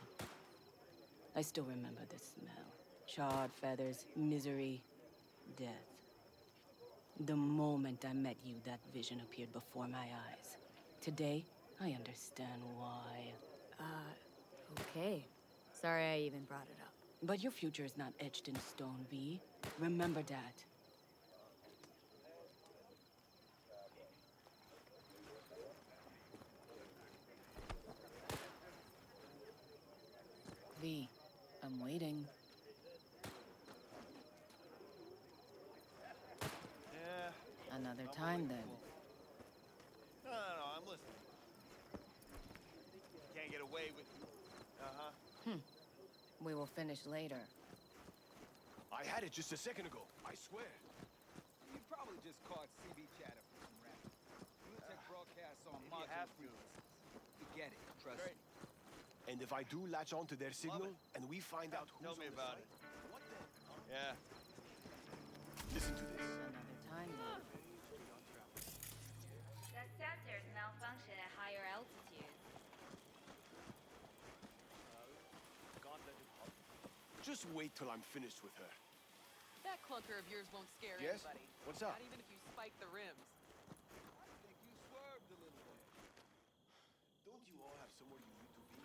Speaker 13: I still remember the smell. Charred feathers, misery, death. The moment I met you, that vision appeared before my eyes. Today, I understand why.
Speaker 4: Okay. Sorry I even brought it up.
Speaker 13: But your future is not etched in stone, V. Remember that. V, I'm waiting.
Speaker 12: Yeah.
Speaker 13: Another time, then.
Speaker 12: No, I'm listening. Can't get away with you. Uh-huh.
Speaker 13: We will finish later.
Speaker 15: I had it just a second ago. I swear.
Speaker 17: You probably just caught CB chatter from some racket. Lunatic broadcasts on
Speaker 12: If you have to.
Speaker 17: frequencies. Forget it, trust me.
Speaker 15: And if I do latch onto their signal
Speaker 12: it.
Speaker 15: and we find out who's
Speaker 12: Tell me
Speaker 15: on the
Speaker 12: about
Speaker 15: site,
Speaker 12: it.
Speaker 15: what then?
Speaker 12: Yeah.
Speaker 15: Listen to this.
Speaker 13: Another time, then.
Speaker 18: The sensors malfunction at higher altitudes.
Speaker 15: Just wait till I'm finished with her.
Speaker 19: That clunker of yours won't scare
Speaker 15: Yes?
Speaker 19: anybody.
Speaker 15: What's up?
Speaker 19: Not even if you spike the rims.
Speaker 17: I think you swerved a little bit.
Speaker 15: Don't you all have somewhere you need to be?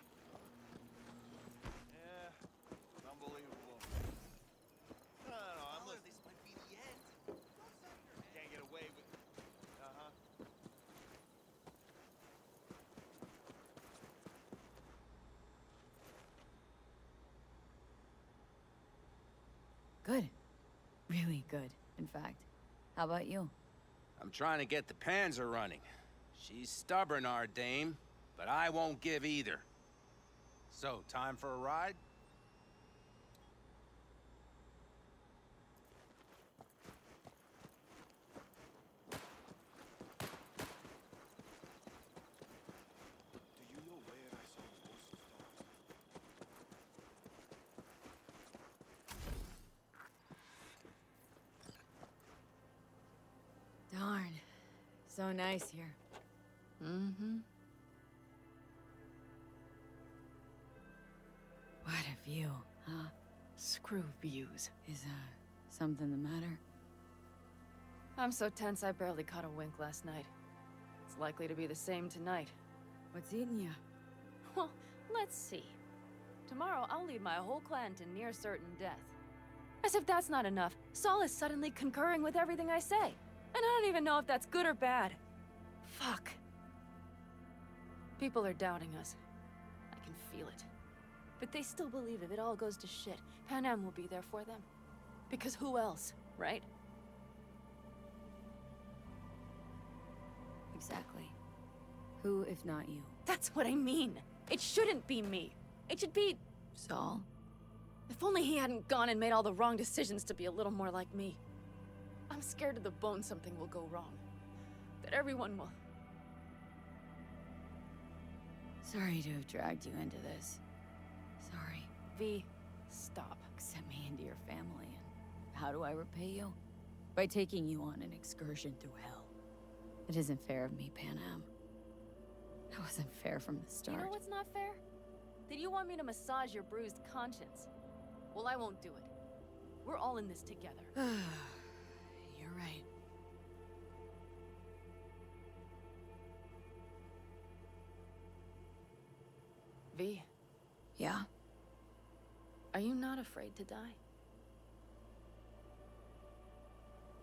Speaker 12: Yeah. It's unbelievable. No, I'm listening. This might be the end. Can't get away with it. Uh-huh.
Speaker 4: Good. Really good, in fact. How about you?
Speaker 1: I'm trying to get the Panzer running. She's stubborn, our dame, but I won't give either. So, time for a ride?
Speaker 15: Do you know where I saw most stars?
Speaker 4: Darn. So nice here.
Speaker 13: Mm-hmm.
Speaker 4: What a view, huh?
Speaker 9: Screw views.
Speaker 4: Is, something the matter?
Speaker 9: I'm so tense I barely caught a wink last night. It's likely to be the same tonight.
Speaker 4: What's eating you?
Speaker 9: Well, let's see. Tomorrow I'll lead my whole clan to near certain death. As if that's not enough, Saul is suddenly concurring with everything I say. And I don't even know if that's good or bad. Fuck. People are doubting us. I can feel it. But they still believe if it all goes to shit, Panam will be there for them. Because who else, right?
Speaker 4: Exactly. Who, if not you?
Speaker 9: That's what I mean. It shouldn't be me. It should be...
Speaker 4: Saul?
Speaker 9: If only he hadn't gone and made all the wrong decisions to be a little more like me. I'm scared to the bone something will go wrong. That everyone will...
Speaker 4: Sorry to have dragged you into this. So
Speaker 9: V, stop.
Speaker 4: Accept me into your family, and how do I repay you? By taking you on an excursion through hell. It isn't fair of me, Panam. It wasn't fair from the start.
Speaker 9: You know what's not fair? That you want me to massage your bruised conscience. Well, I won't do it. We're all in this together.
Speaker 4: You're right.
Speaker 9: V.
Speaker 4: Yeah?
Speaker 9: Are you not afraid to die?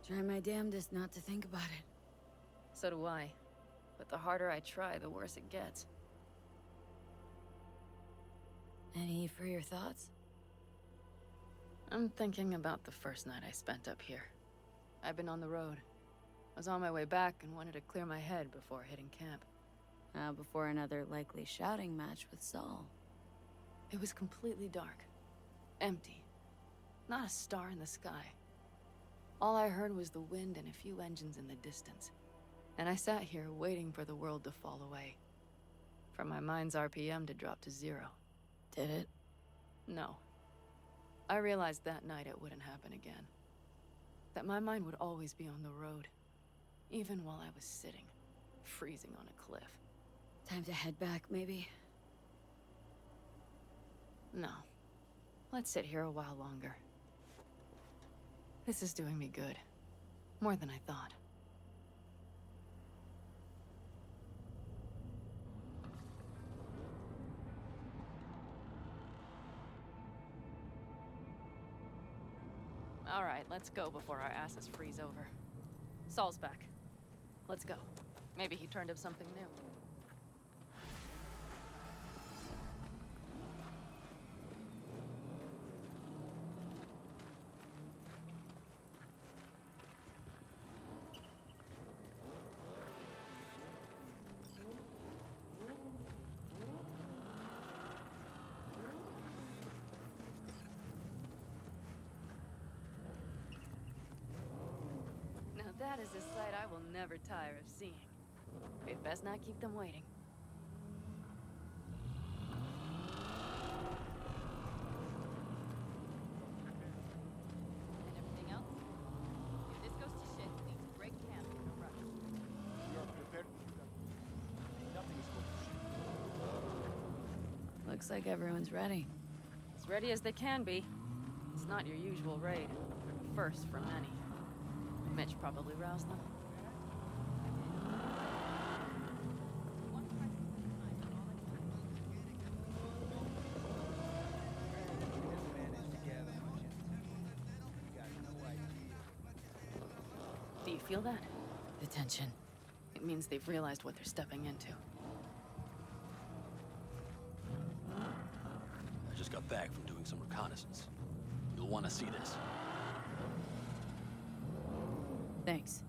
Speaker 4: Try my damnedest not to think about it.
Speaker 9: So do I. But the harder I try, the worse it gets.
Speaker 4: Any for your thoughts?
Speaker 9: I'm thinking about the first night I spent up here. I've been on the road. I was on my way back and wanted to clear my head before hitting camp.
Speaker 4: Before another likely shouting match with Saul.
Speaker 9: It was completely dark. Empty. Not a star in the sky. All I heard was the wind and a few engines in the distance. And I sat here waiting for the world to fall away. For my mind's RPM to drop to 0.
Speaker 4: Did it?
Speaker 9: No. I realized that night it wouldn't happen again. That my mind would always be on the road. Even while I was sitting, freezing on a cliff.
Speaker 4: Time to head back, maybe?
Speaker 9: No. Let's sit here a while longer. This is doing me good. More than I thought. All right, let's go before our asses freeze over. Saul's back. Let's go. Maybe he turned up something new. That is a sight I will never tire of seeing. We'd best not keep them waiting. And everything else? If this goes to shit, we need to break camp in a rush.
Speaker 15: We are prepared. Nothing is going to shit.
Speaker 4: Looks like everyone's ready.
Speaker 9: As ready as they can be. It's not your usual raid. First for many. Mitch probably roused them. Do you feel that?
Speaker 4: The tension.
Speaker 9: It means they've realized what they're stepping into.
Speaker 11: I just got back from doing some reconnaissance. You'll want to see this.
Speaker 4: Thanks.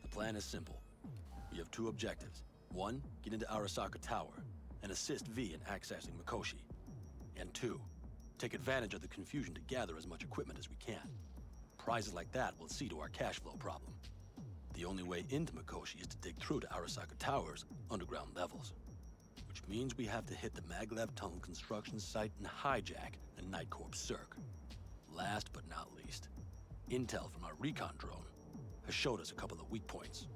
Speaker 11: The plan is simple. We have 2 objectives. 1, get into Arasaka Tower and assist V in accessing Mikoshi. And 2, take advantage of the confusion to gather as much equipment as we can. Prizes like that will see to our cash flow problem. The only way into Mikoshi is to dig through to Arasaka Tower's underground levels. Which means we have to hit the maglev tunnel construction site and hijack a Night Corps Cirque. Last but not least, intel from our recon drone has showed us a couple of weak points.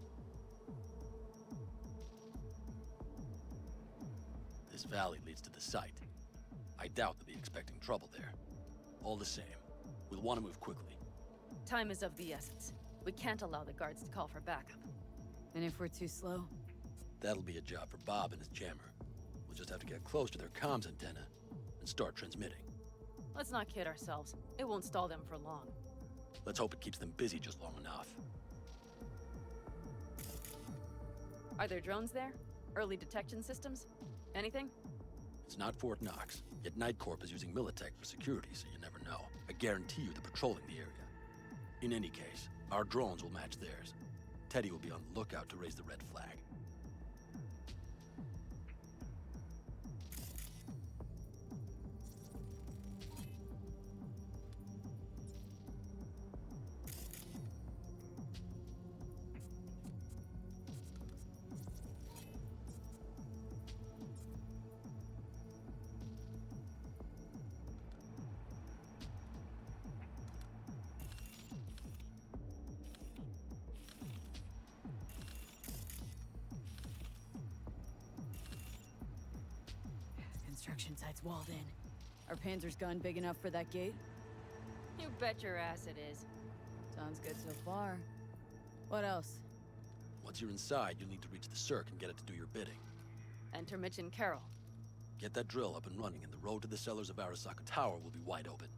Speaker 11: This valley leads to the site. I doubt they'll be expecting trouble there. All the same, we'll want to move quickly.
Speaker 9: Time is of the essence. We can't allow the guards to call for backup.
Speaker 4: And if we're too slow?
Speaker 11: That'll be a job for Bob and his jammer. We'll just have to get close to their comms antenna and start transmitting.
Speaker 9: Let's not kid ourselves. It won't stall them for long.
Speaker 11: Let's hope it keeps them busy just long enough.
Speaker 9: Are there drones there? Early detection systems? Anything?
Speaker 11: It's not Fort Knox, yet Night Corp is using Militech for security, so you never know. I guarantee you they're patrolling the area. In any case, our drones will match theirs. Teddy will be on the lookout to raise the red flag.
Speaker 4: construction site's walled in. Are Panzer's gun big enough for that gate?
Speaker 9: You bet your ass it is.
Speaker 4: Sounds good so far. What else?
Speaker 11: Once you're inside, you'll need to reach the circ and get it to do your bidding.
Speaker 9: Enter Mitch and Carol.
Speaker 11: Get that drill up and running, and the road to the cellars of Arasaka Tower will be wide open.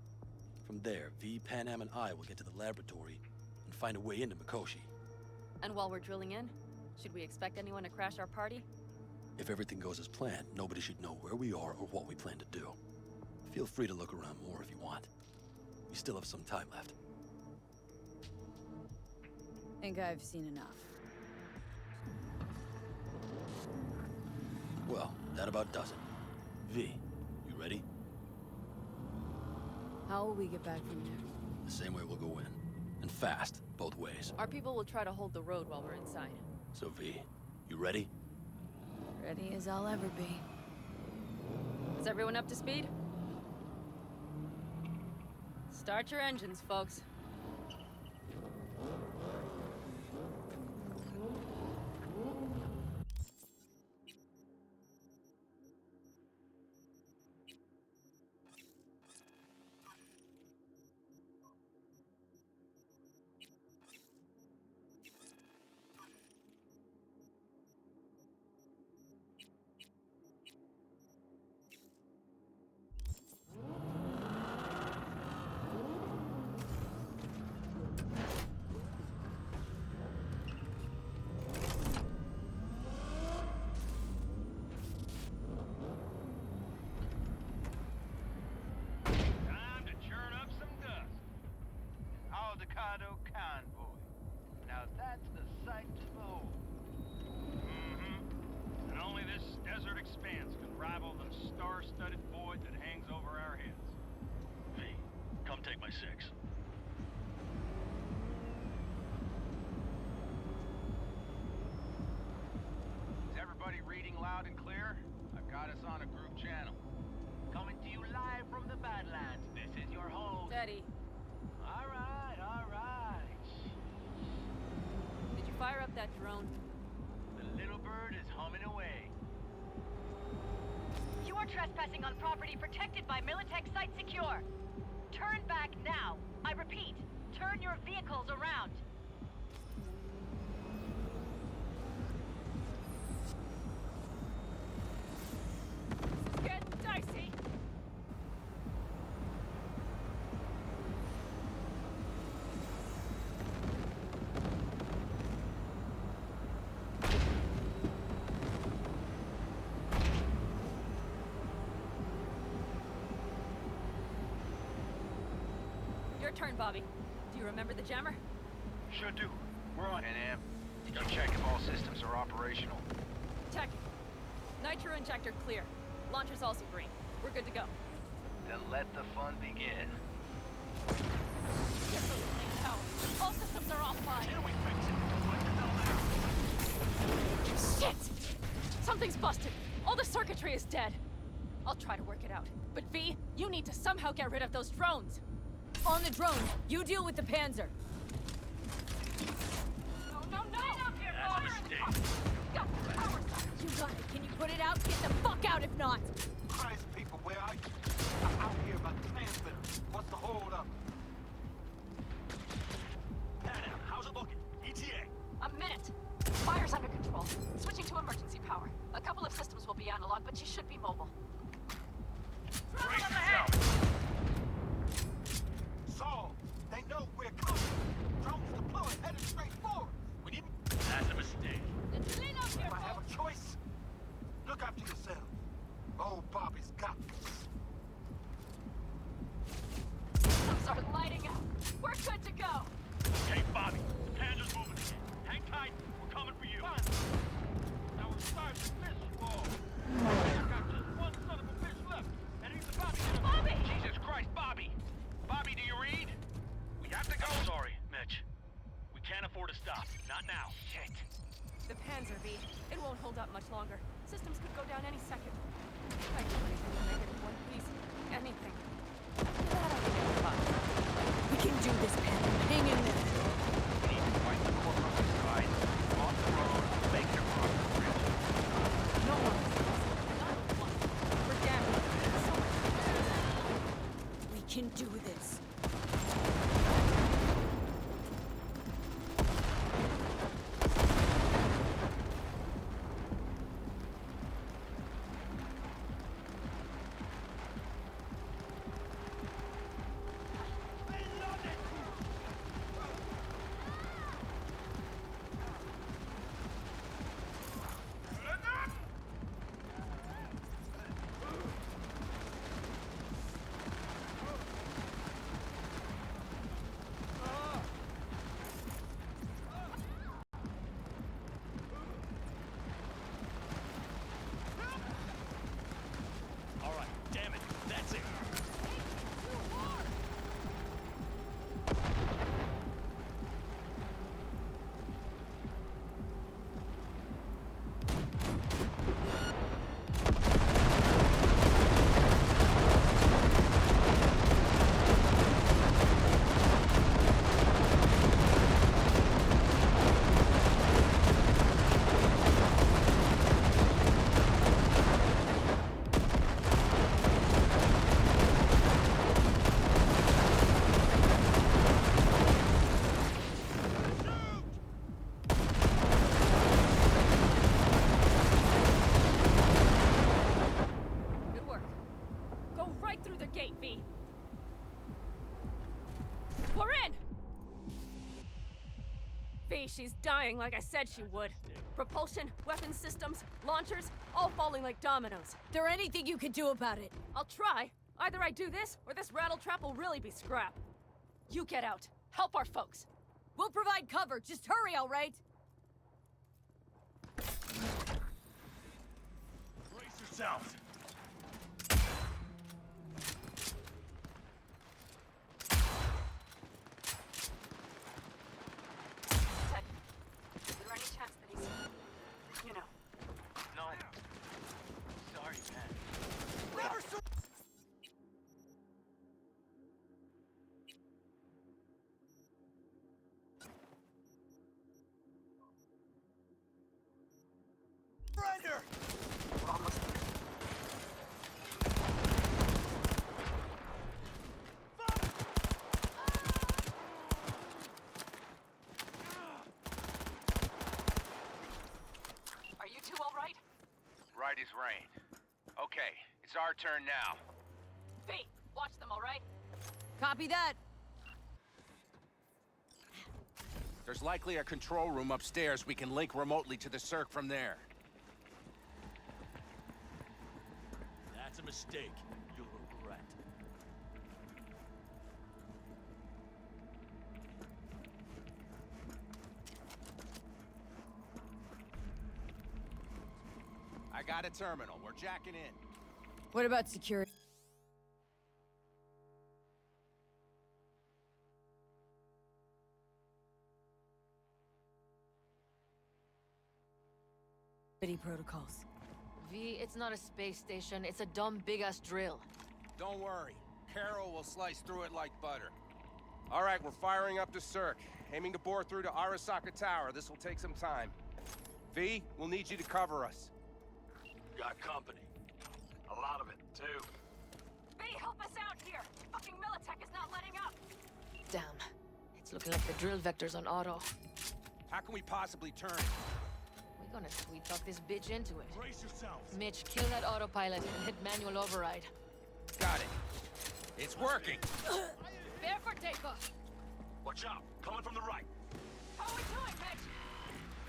Speaker 11: From there, V, Panam, and I will get to the laboratory and find a way into Mikoshi.
Speaker 9: And while we're drilling in, should we expect anyone to crash our party?
Speaker 11: If everything goes as planned, nobody should know where we are or what we plan to do. Feel free to look around more if you want. We still have some time left.
Speaker 4: Think I've seen enough.
Speaker 11: Well, that about does it. V, you ready?
Speaker 4: How will we get back from there?
Speaker 11: The same way we'll go in. And fast, both ways.
Speaker 9: Our people will try to hold the road while we're inside.
Speaker 11: So V, you ready?
Speaker 4: Ready as I'll ever be.
Speaker 9: Is everyone up to speed? Start your engines, folks.
Speaker 12: Convoy. Now that's the sight to behold. Mm-hmm. And only this desert expanse can rival the star-studded void that hangs over our heads.
Speaker 11: V, come take my 6.
Speaker 12: Is everybody reading loud and clear? I've got us on a group channel. Coming to you live from the Badlands. This is your host.
Speaker 9: Steady.
Speaker 12: All right, all right.
Speaker 9: Did you fire up that drone?
Speaker 12: The little bird is humming away.
Speaker 20: You are trespassing on property protected by Militech Site Secure. Turn back now. I repeat, turn your vehicles around.
Speaker 9: This is getting dicey. Your turn, Bobby. Do you remember the jammer?
Speaker 12: Sure do. We're on it, Am. Did you check if all systems are operational?
Speaker 9: Checking. Nitro injector clear. Launcher's also green. We're good to go.
Speaker 12: Then let the fun begin.
Speaker 9: Get those things out. All systems are offline.
Speaker 12: Till we fix it. What the hell now?
Speaker 9: Shit! Something's busted. All the circuitry is dead. I'll try to work it out. But V, you need to somehow get rid of those drones.
Speaker 4: On the drone, you deal with the Panzer.
Speaker 9: No, no, no!
Speaker 12: That's a mistake.
Speaker 9: Got the power side.
Speaker 4: You got it. Can you put it out? Get the fuck out if not.
Speaker 15: Christ, people, where are you? I'm out here by the transmitter. What's the hold up?
Speaker 11: Adam, how's it looking? ETA.
Speaker 8: A minute. Fire's under control. Switching to emergency power. A couple of systems will be analog, but you should be mobile.
Speaker 12: Brace yourself.
Speaker 15: Saul, they know we're coming. Drones deployed, headed straight forward. We need...
Speaker 11: That's a mistake.
Speaker 15: If I have a choice, look after yourself. Old Bobby's got this.
Speaker 8: Systems are lighting up. We're good to go.
Speaker 11: Hey, Bobby, the Panzer's moving again. Hang tight, we're coming for you.
Speaker 12: Now we're starting to miss you all. I got just one son of a bitch left, and he's about to get a...
Speaker 8: Bobby!
Speaker 12: Jesus Christ, Bobby! Bobby, do you read? We have to go.
Speaker 11: Sorry, Mitch. We can't afford to stop. Not now.
Speaker 12: Shit.
Speaker 9: The Panzer, V. It won't hold up much longer. Systems could go down any second. I do anything to make it in one piece. Anything. That I can get by.
Speaker 4: We can do this, Panzer. Hang in there.
Speaker 12: We need to fight the corporate side. On the road, make it across the bridge.
Speaker 9: No one. Not one. We're damaged. V, she's dying like I said she would. Propulsion, weapon systems, launchers, all falling like dominoes.
Speaker 4: There anything you can do about it?
Speaker 9: I'll try. Either I do this, or this rattletrap will really be scrap. You get out. Help our folks.
Speaker 4: We'll provide cover. Just hurry, all right?
Speaker 15: Brace yourselves.
Speaker 8: Ted, is there any chance that he's... you know...
Speaker 15: None. Sorry, man.
Speaker 12: Never so... Surrender!
Speaker 8: We're almost there. Are you two all right?
Speaker 1: Right as rain. Okay, it's our turn now.
Speaker 8: V, watch them, all right?
Speaker 4: Copy that.
Speaker 1: There's likely a control room upstairs. We can link remotely to the circ from there.
Speaker 11: That's a mistake. You'll regret.
Speaker 1: I got a terminal. We're jacking in.
Speaker 4: What about security? Protocols.
Speaker 9: V, it's not a space station. It's a dumb big-ass drill.
Speaker 1: Don't worry. Carol will slice through it like butter. All right, we're firing up the circ. Aiming to bore through to Arasaka Tower. This will take some time. V, we'll need you to cover us.
Speaker 15: Got company. A lot of it, too.
Speaker 8: V, help us out here! Fucking Militech is not letting up!
Speaker 9: Damn. It's looking like the drill vector's on auto.
Speaker 1: How can we possibly turn it?
Speaker 9: We're gonna sweet talk this bitch into it.
Speaker 15: Brace yourselves.
Speaker 9: Mitch, kill that autopilot and hit manual override.
Speaker 1: Got it. It's working.
Speaker 9: Prepare for takeoff.
Speaker 15: Watch out. Coming from the right.
Speaker 8: How are we doing, Mitch?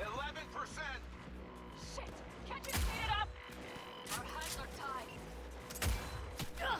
Speaker 15: 11%.
Speaker 8: Shit! Can't you speed it up? Our hands are tied. Ugh.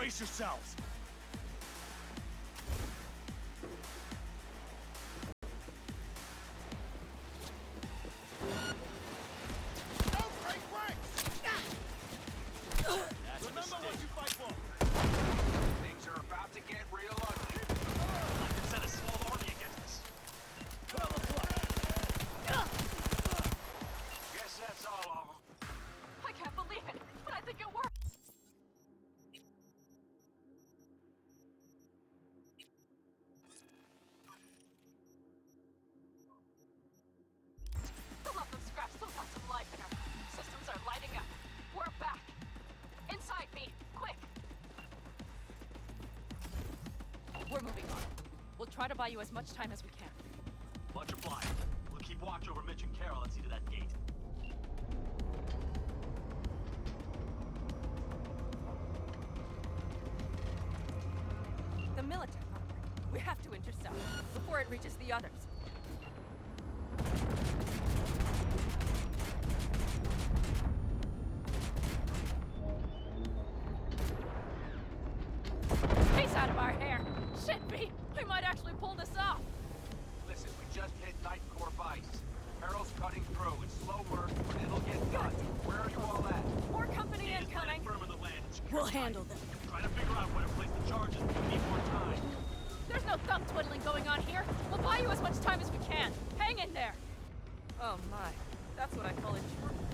Speaker 15: Brace yourselves!
Speaker 12: Remember what you fight for!
Speaker 15: Things are about to get real ugly. I can send a small army against us. Guess that's all of them.
Speaker 20: I can't believe it, but I think it worked. The lump of scrap still got some life in her. Systems are lighting up. We're back. Inside me, quick.
Speaker 9: We're moving on. We'll try to buy you as much time as we can.
Speaker 15: Much obliged. We'll keep watch over Mitch and Carol and see to that gate.
Speaker 9: The military armor. We have to intercept before it reaches the others. He's out of our hair. Shit, B. We might actually pull this off.
Speaker 15: Listen, we just hit night core ice. Carol's cutting through. It's slow work, but it'll get done. Where are you all at?
Speaker 9: More company incoming.
Speaker 4: We'll handle them.
Speaker 15: Trying to figure out where to place the charges. We need more time.
Speaker 9: There's no thumb twiddling going on here. We'll buy you as much time as we can. Hang in there. Oh my. That's what I call it.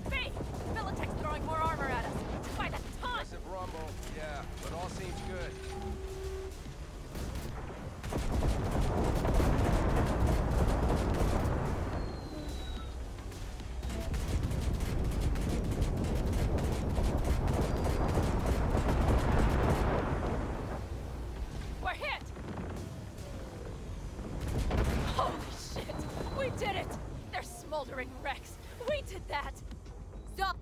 Speaker 9: B! Militech's throwing more armor at us. By the ton!
Speaker 1: Aggressive rumble, yeah, but all seems good.
Speaker 9: We're hit! Holy shit! We did it! They're smoldering wrecks. We did that! Stop!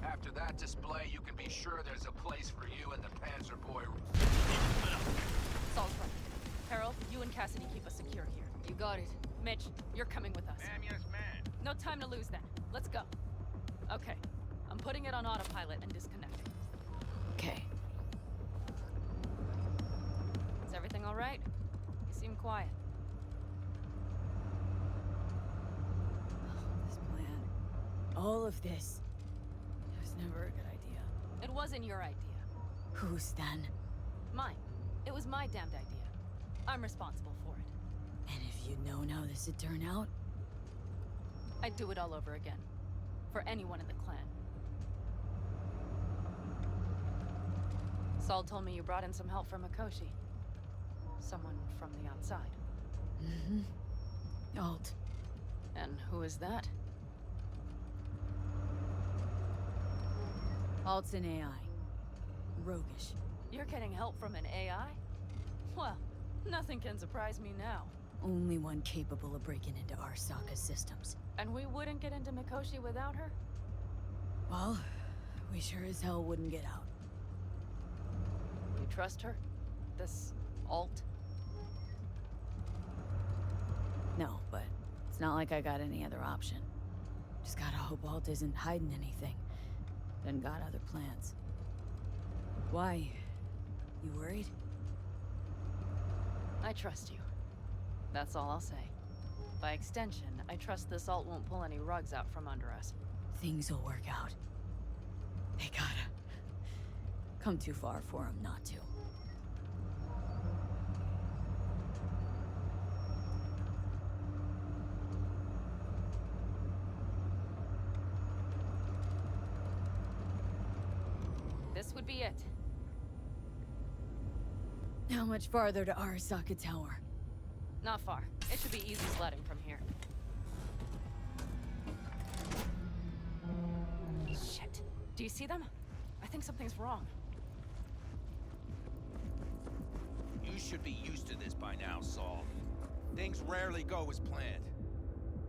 Speaker 15: After that display, you can be sure there's a place for you and the Panzer Boy.
Speaker 9: Saul's right. Harold, you and Cassidy keep us secure here. You got it. Mitch, you're coming with us.
Speaker 12: Ma'am, yes, ma'am.
Speaker 9: No time to lose then. Let's go. Okay. I'm putting it on autopilot and disconnecting.
Speaker 4: Okay.
Speaker 9: Is everything all right? You seem quiet.
Speaker 4: This plan. All of this. It was never a good idea.
Speaker 9: It wasn't your idea.
Speaker 4: Whose then?
Speaker 9: Mine. It was my damned idea. I'm responsible for it.
Speaker 4: And if you'd known how this would turn out?
Speaker 9: I'd do it all over again. For anyone in the clan. Saul told me you brought in some help from Mikoshi. Someone from the outside.
Speaker 4: Mm-hmm. Alt.
Speaker 9: And who is that?
Speaker 4: Alt's an AI. Roguish.
Speaker 9: You're getting help from an AI? Well, nothing can surprise me now.
Speaker 4: Only one capable of breaking into Arasaka's systems.
Speaker 9: And we wouldn't get into Mikoshi without her?
Speaker 4: Well, we sure as hell wouldn't get out.
Speaker 9: You trust her? This Alt?
Speaker 4: No, but it's not like I got any other option. Just gotta hope Alt isn't hiding anything. Then got other plans. Why? You worried?
Speaker 9: I trust you. That's all I'll say. By extension, I trust this Alt won't pull any rugs out from under us.
Speaker 4: Things will work out. They gotta. Come too far for him not to.
Speaker 9: This would be it.
Speaker 4: How much farther to Arasaka Tower?
Speaker 9: Not far. It should be easy sledding from here. Shit. Do you see them? I think something's wrong.
Speaker 1: You should be used to this by now, Saul. Things rarely go as planned.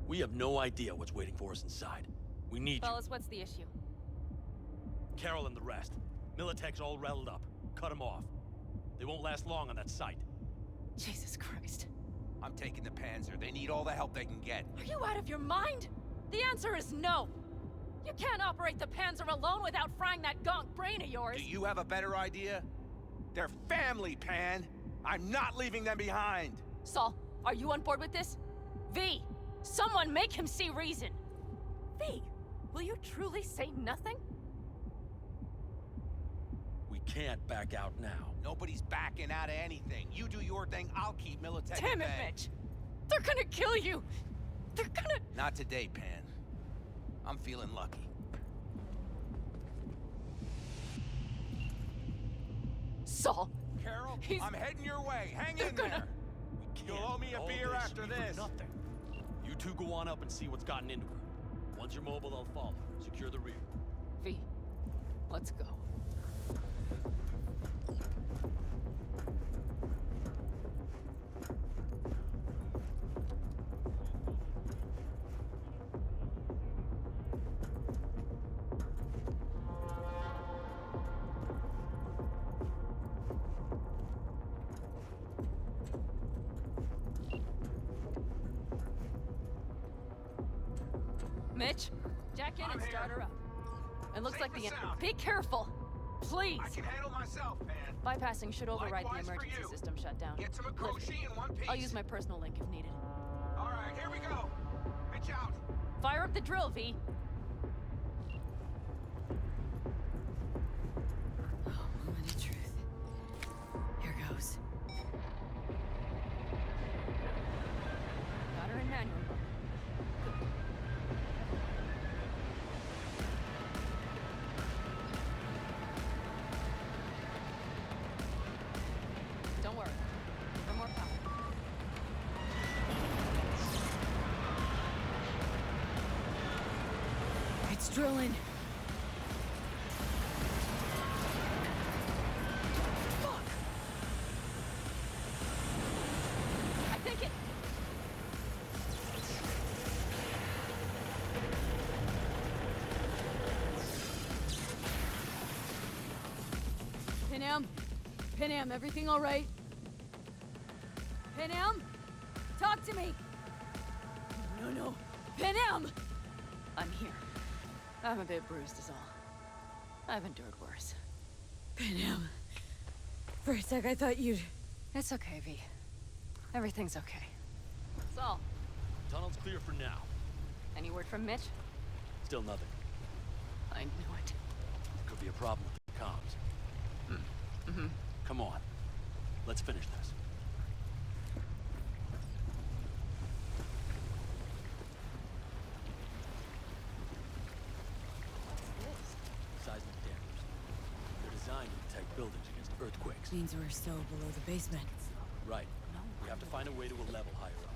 Speaker 11: We have no idea what's waiting for us inside. We need you.
Speaker 9: Fellas, what's the issue?
Speaker 11: Carol and the rest. Militech's all rattled up. Cut them off. They won't last long on that site.
Speaker 9: Jesus Christ.
Speaker 1: I'm taking the Panzer. They need all the help they can get.
Speaker 9: Are you out of your mind? The answer is no. You can't operate the Panzer alone without frying that gonk brain of yours.
Speaker 1: Do you have a better idea? They're family, Pan. I'm not leaving them behind.
Speaker 9: Saul, are you on board with this? V, someone make him see reason. V, will you truly say nothing?
Speaker 11: We can't back out now.
Speaker 1: Nobody's backing out of anything. You do your thing, I'll keep Militech.
Speaker 9: Damn it, Mitch! They're gonna kill you! They're gonna...
Speaker 1: Not today, Pan. I'm feeling lucky.
Speaker 9: Saul,
Speaker 1: Carol, I'm heading your way. Hang in there. You'll owe me a
Speaker 11: All
Speaker 1: beer
Speaker 11: this
Speaker 1: after
Speaker 11: should be for
Speaker 1: this.
Speaker 11: Nothing. You two go on up and see what's gotten into her. Once you're mobile, I'll follow. Secure the rear.
Speaker 9: V, let's go. Mitch, jack in and start her up. It looks like the... Be careful! Please!
Speaker 1: I can handle myself, Pan.
Speaker 9: Bypassing should override
Speaker 1: Likewise
Speaker 9: the
Speaker 1: for
Speaker 9: emergency
Speaker 1: you.
Speaker 9: system shutdown.
Speaker 1: Get some
Speaker 9: Lift
Speaker 1: Akoshi
Speaker 9: it.
Speaker 1: in one piece.
Speaker 9: I'll use my personal link if needed.
Speaker 1: All right, here we go. Pitch out.
Speaker 9: Fire up the drill, V.
Speaker 4: Oh, moment of truth. Here goes.
Speaker 9: Got her in manual mode. Don't worry. Give her more power.
Speaker 4: It's drilling.
Speaker 9: Fuck! I think it...
Speaker 4: Panam, everything all right? Panam, talk to me. No. Panam!
Speaker 9: I'm here. I'm a bit bruised is all. I've endured worse.
Speaker 4: Panam, for a sec I thought you'd...
Speaker 9: It's okay, V. Everything's okay. Saul,
Speaker 11: Tunnel's clear for now.
Speaker 9: any word from Mitch?
Speaker 11: Still nothing.
Speaker 9: I knew it.
Speaker 11: Could be a problem with the comms.
Speaker 9: Mm-hmm.
Speaker 11: Come on. Let's finish this. Seismic dampers. They're designed to detect buildings against earthquakes.
Speaker 4: Means we're still below the basement.
Speaker 11: Right. We have to find a way to a level higher up.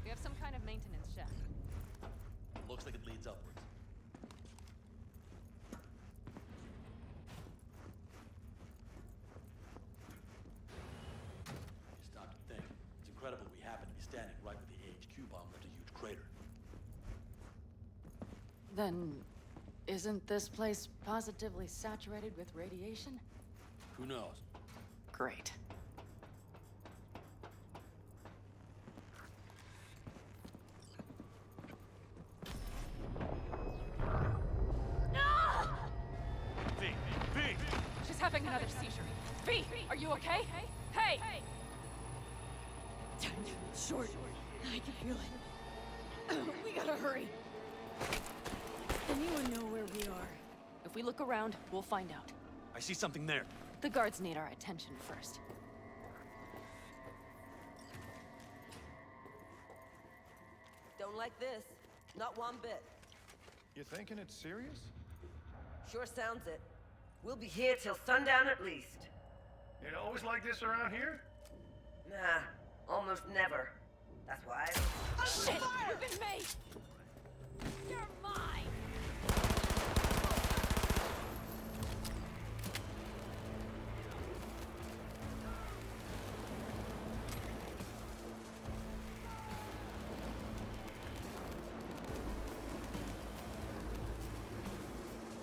Speaker 9: We have some kind of maintenance shaft.
Speaker 11: Looks like it leads upwards. You stop to think. It's incredible we happen to be standing right where the AHQ bomb left a huge crater.
Speaker 9: Then, isn't this place positively saturated with radiation?
Speaker 11: Who knows?
Speaker 9: Great. She's having another seizure. V, are you okay? Hey!
Speaker 4: Short. I can feel it. We gotta hurry. Anyone know where we are?
Speaker 9: If we look around, we'll find out.
Speaker 11: I see something there.
Speaker 9: The guards need our attention first.
Speaker 21: Don't like this. Not one bit.
Speaker 22: You thinking it's serious?
Speaker 21: Sure sounds it. We'll be here till sundown at least.
Speaker 5: It always like this around here?
Speaker 21: Nah, almost never. That's why.
Speaker 9: Oh shit! You've been made! You're mine!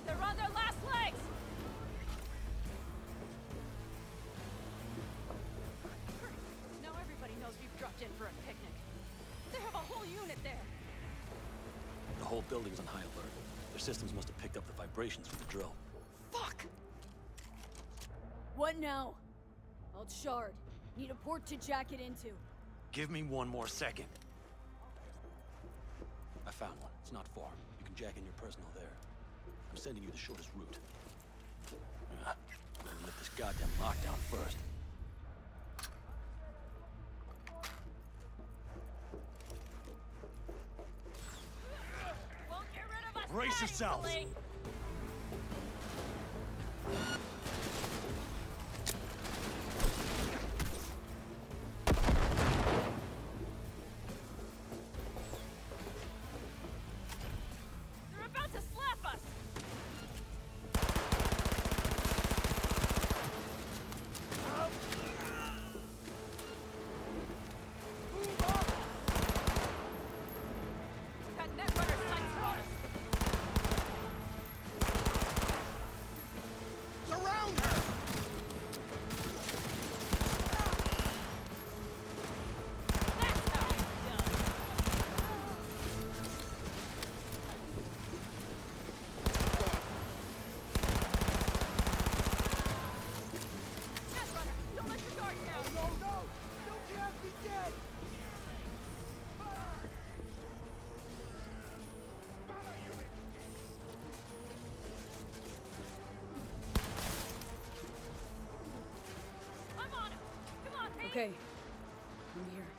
Speaker 9: They're on their last legs! Now everybody knows we've dropped in for a picnic. They have a whole unit there.
Speaker 11: The whole building's on high alert. Their systems must have picked up the vibrations from the drill.
Speaker 4: Fuck! What now? Alt Shard. Need a port to jack it into.
Speaker 11: Give me one more second. I found one. It's not far. You can jack in your personal there. I'm sending you the shortest route. I'm gonna lift this goddamn lockdown first.
Speaker 9: Won't get rid of us.
Speaker 11: Brace yourselves.
Speaker 9: easily. They're about to slap us. That netrunner sights on us.
Speaker 12: Surround her!
Speaker 9: That's how it's done. Netrunner, don't let your guard down.
Speaker 12: No, no! You can't be dead!
Speaker 9: I'm on him. Come on, Pete.
Speaker 4: Okay. I'm here.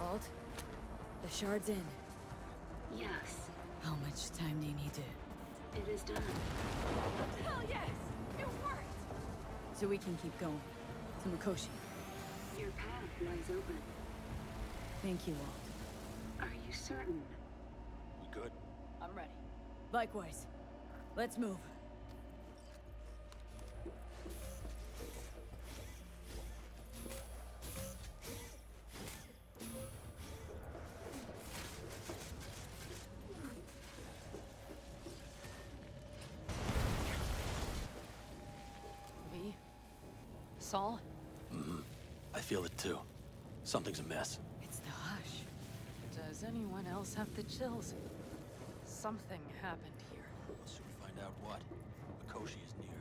Speaker 4: Alt? The shard's in.
Speaker 14: Yes,
Speaker 4: How much time do you need to...
Speaker 14: it is done.
Speaker 9: Hell yes! It worked!
Speaker 4: So we can keep going. To Mikoshi.
Speaker 14: Your path lies open.
Speaker 4: Thank you, Alt.
Speaker 14: Are you certain?
Speaker 11: We good?
Speaker 9: I'm ready.
Speaker 4: Likewise. Let's move.
Speaker 9: V? Saul?
Speaker 11: I feel it too. Something's amiss.
Speaker 4: It's the hush.
Speaker 9: Does anyone else have the chills? Something happened here.
Speaker 11: We'll soon find out what. Mikoshi is near.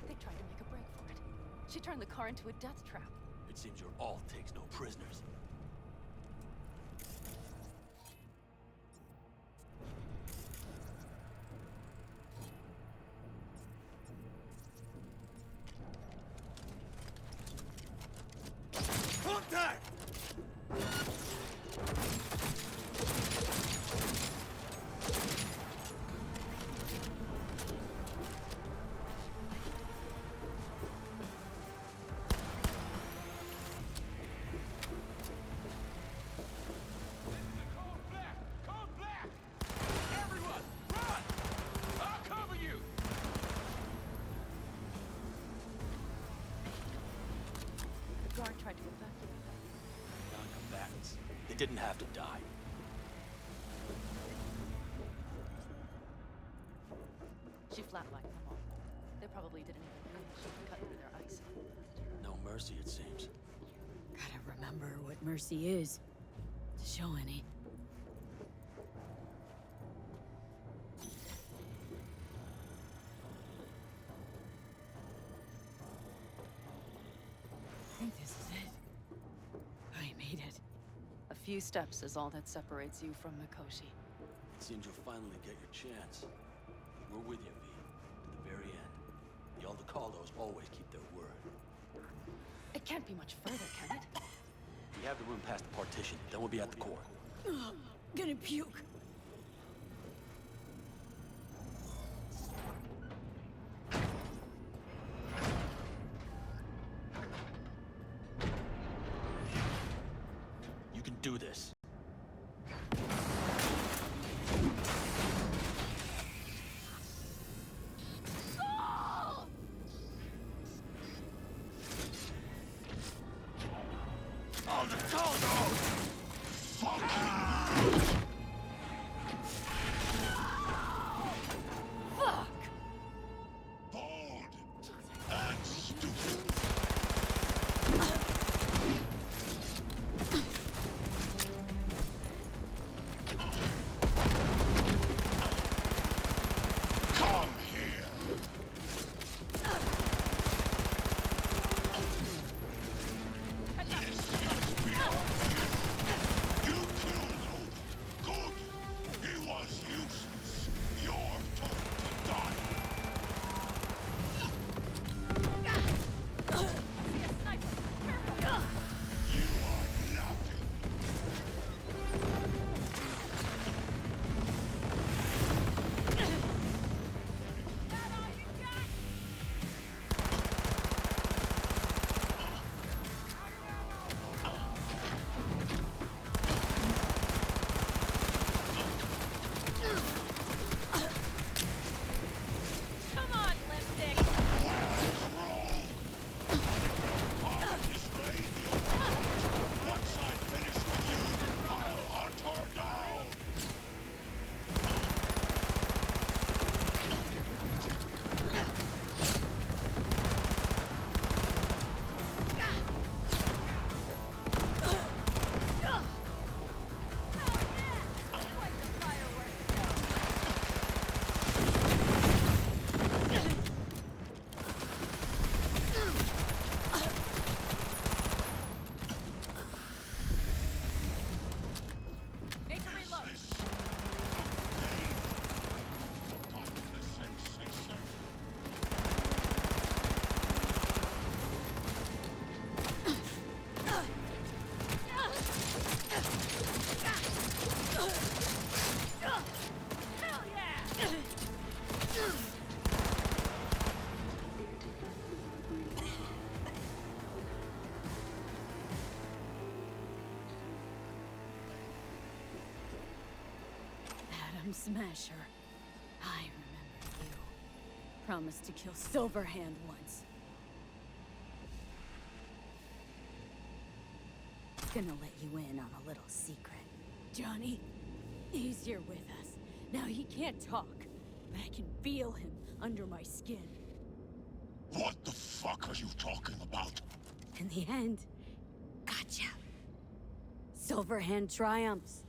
Speaker 9: They tried to make a break for it. She turned the car into a death trap.
Speaker 11: It seems your alt takes no prisoners.
Speaker 12: Contact! Come back! Everyone, run! I'll cover you!
Speaker 9: The guard tried to evacuate them.
Speaker 11: Non-combatants. They didn't have to die.
Speaker 9: She flatlined them all. They probably didn't even know that she could cut through their ice.
Speaker 11: No mercy, it seems.
Speaker 4: Gotta remember what mercy is. To show any. I think this is it. I made it.
Speaker 9: A few steps is all that separates you from Mikoshi.
Speaker 11: It seems you'll finally get your chance. We're with you, V, to the very end. The Aldecaldos always keep their word.
Speaker 9: It can't be much further, can it?
Speaker 11: We have the room past the partition, then we'll be at the core.
Speaker 4: Ugh, gonna puke.
Speaker 11: You can do this.
Speaker 4: Smasher. I remember you. Promised to kill Silverhand once. Gonna let you in on a little secret. Johnny, he's here with us. Now he can't talk, but I can feel him under my skin.
Speaker 6: What the fuck are you talking about?
Speaker 4: In the end, gotcha. Silverhand triumphs.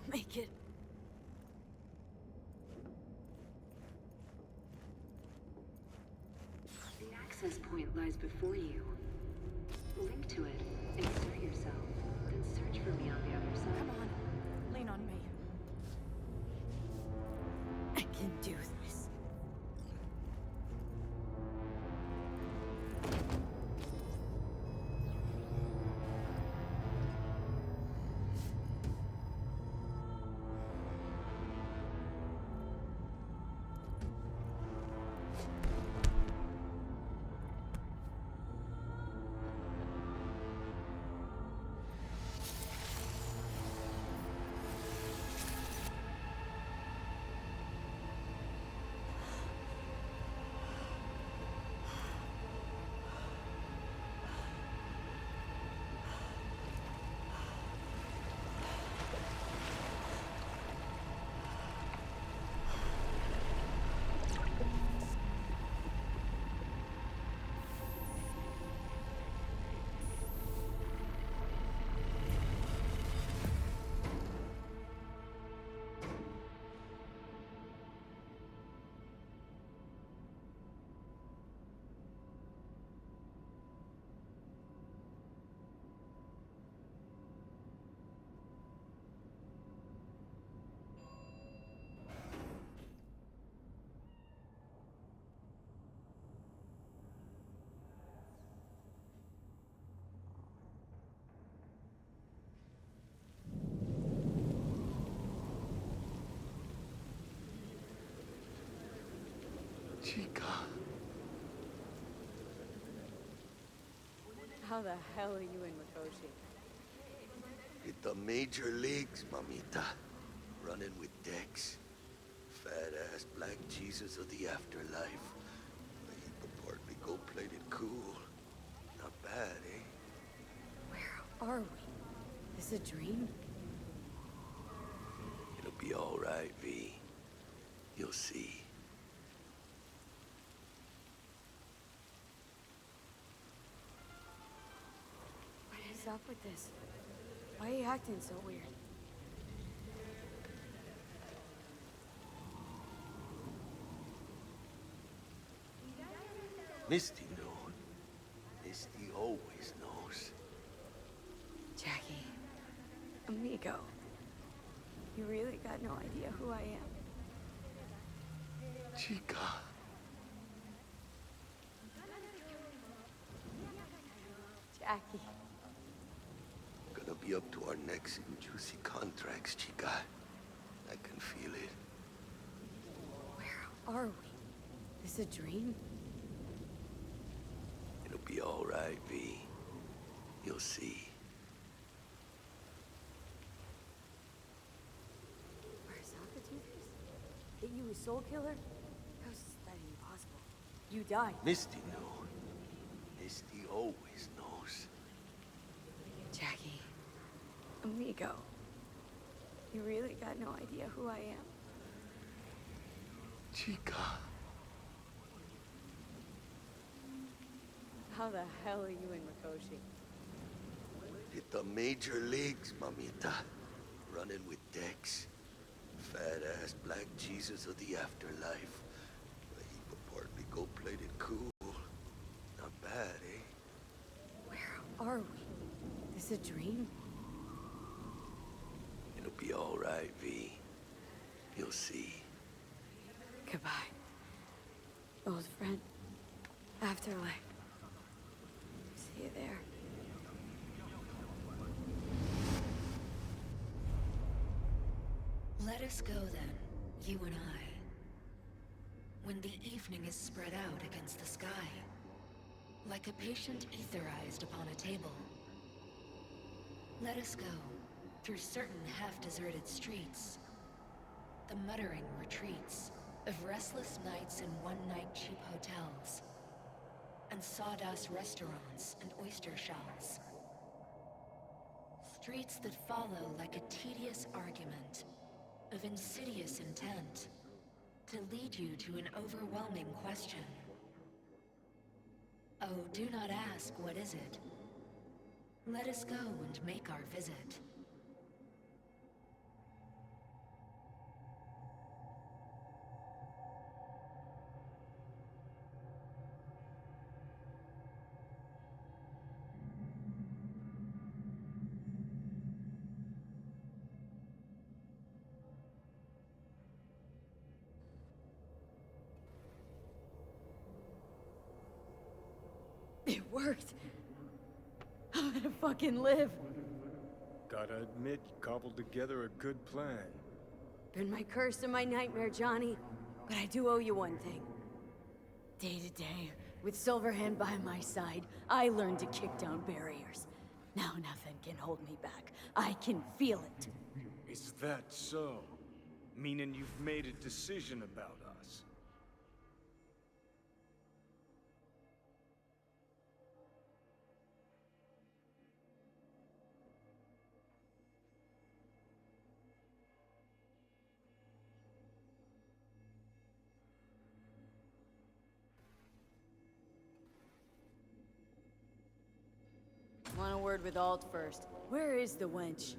Speaker 4: Make it.
Speaker 14: The access point lies before you. Link to it, insert yourself, then search for me on the other side.
Speaker 9: Come on, lean on me.
Speaker 4: I can do this.
Speaker 6: Chica.
Speaker 4: How the hell are you in Mikoshi?
Speaker 6: Hit the major leagues, mamita. Running with Dex. Fat-ass black Jesus of the afterlife. He purportedly gold-plated cool. Not bad, eh?
Speaker 4: Where are we? Is this a dream?
Speaker 6: It'll be all right, V. You'll see.
Speaker 4: What is up with this? Why are you acting so weird?
Speaker 6: Misty knew. Misty always knows.
Speaker 4: Jackie, amigo, you really got no idea who I am.
Speaker 6: Chica.
Speaker 4: Jackie.
Speaker 6: Gonna be up to our necks in juicy contracts, chica. I can feel it.
Speaker 4: Where are we? Is this a dream?
Speaker 6: It'll be all right, V. You'll see.
Speaker 4: Arasaka do this? Hit you a soul killer? How is that impossible? You died.
Speaker 6: Misty knew. Misty always knows.
Speaker 4: Jackie, amigo, you really got no idea who I am.
Speaker 6: Chica.
Speaker 4: How the hell are you in Mikoshi?
Speaker 6: Hit the major leagues, mamita. Running with Dex. Fat-ass black Jesus of the afterlife. He purportedly gold-plated cool. Not bad, eh?
Speaker 4: Where are we? Is this a dream?
Speaker 6: It'll be all right, V. You'll see.
Speaker 4: Goodbye, old friend. Afterlife. See you there.
Speaker 14: Let us go then, you and I. When the evening is spread out against the sky, like a patient etherized upon a table. Let us go through certain half-deserted streets, the muttering retreats of restless nights in one-night cheap hotels, and sawdust restaurants and oyster shells. Streets that follow like a tedious argument of insidious intent to lead you to an overwhelming question. Oh, do not ask, what is it? Let us go and make our visit.
Speaker 4: It worked. I'm gonna fucking live.
Speaker 2: Gotta admit, you cobbled together a good plan.
Speaker 4: Been my curse and my nightmare, Johnny. But I do owe you one thing. Day to day, with Silverhand by my side, I learned to kick down barriers. Now nothing can hold me back. I can feel it.
Speaker 2: Is that so? Meaning you've made a decision about us?
Speaker 4: Want a word with Alt first. Where is the wench?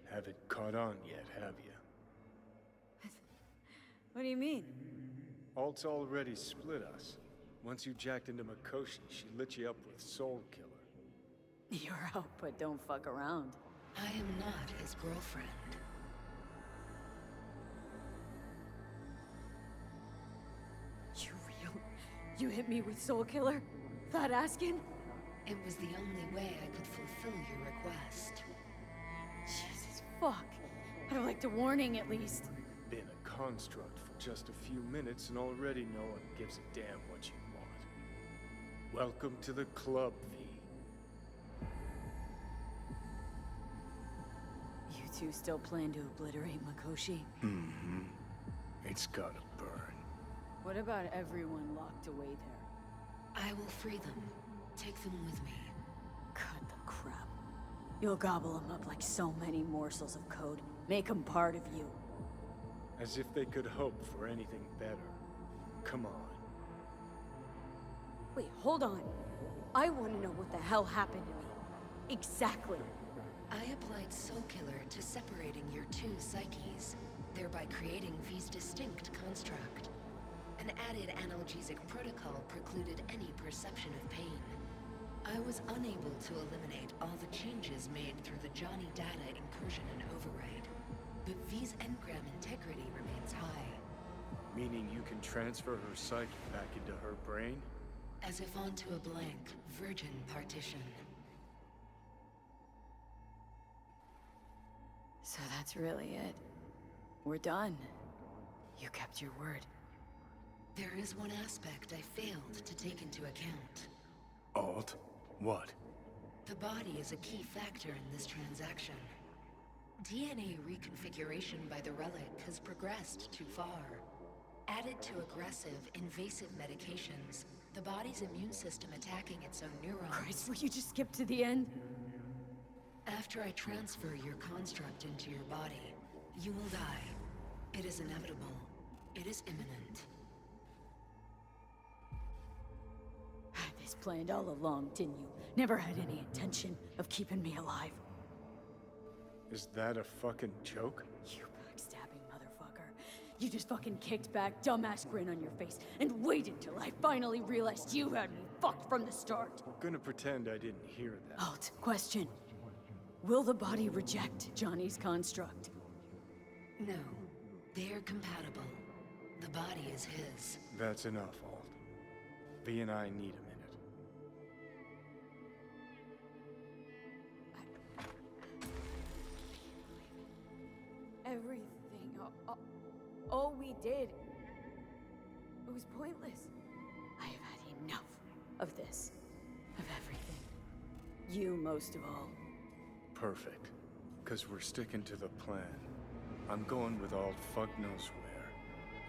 Speaker 2: Haven't caught on yet, have you?
Speaker 4: What do you mean?
Speaker 2: Alt's already split us. Once you jacked into Mikoshi, she lit you up with Soul Killer.
Speaker 4: You're out, but don't fuck around.
Speaker 14: I am not his girlfriend.
Speaker 4: You real? You hit me with Soul Killer? Without asking?
Speaker 14: It was the only way I could fulfill your request.
Speaker 4: Jesus, fuck. I'd have liked a warning at least.
Speaker 2: Been a construct for just a few minutes and already no one gives a damn what you want. Welcome to the club, V.
Speaker 4: You two still plan to obliterate Makoshi?
Speaker 2: Mm-hmm. It's gotta burn.
Speaker 4: What about everyone locked away there?
Speaker 14: I will free them. Take them with me.
Speaker 4: Cut the crap. You'll gobble them up like so many morsels of code. Make them part of you.
Speaker 2: As if they could hope for anything better. Come on.
Speaker 4: Wait, hold on. I want to know what the hell happened to me. Exactly.
Speaker 14: I applied Soul Killer to separating your two psyches, thereby creating V's distinct construct. An added analgesic protocol precluded any perception of pain. I was unable to eliminate all the changes made through the Johnny data incursion and override, but V's engram integrity remains high.
Speaker 2: Meaning you can transfer her psyche back into her brain?
Speaker 14: As if onto a blank, virgin partition.
Speaker 4: So that's really it. We're done. You kept your word.
Speaker 14: There is one aspect I failed to take into account.
Speaker 2: Alt? What?
Speaker 14: The body is a key factor in this transaction. DNA reconfiguration by the relic has progressed too far. Added to aggressive, invasive medications, the body's immune system attacking its own neurons.
Speaker 4: Christ, will you just skip to the end?
Speaker 14: After I transfer your construct into your body, you will die. It is inevitable. It is imminent.
Speaker 4: Had this planned all along, didn't you? Never had any intention of keeping me alive.
Speaker 2: Is that a fucking joke?
Speaker 4: You backstabbing motherfucker. You just fucking kicked back, dumbass grin on your face, and waited till I finally realized you had me fucked from the start.
Speaker 2: I'm gonna pretend I didn't hear that.
Speaker 4: Alt, question. Will the body reject Johnny's construct?
Speaker 14: No. They are compatible. The body is his.
Speaker 2: That's enough, Alt. V and I need a minute.
Speaker 4: Everything. All we did. It was pointless. I have had enough of this. Of everything. You most of all.
Speaker 2: Perfect. Because we're sticking to the plan. I'm going with Alt fuck knows where.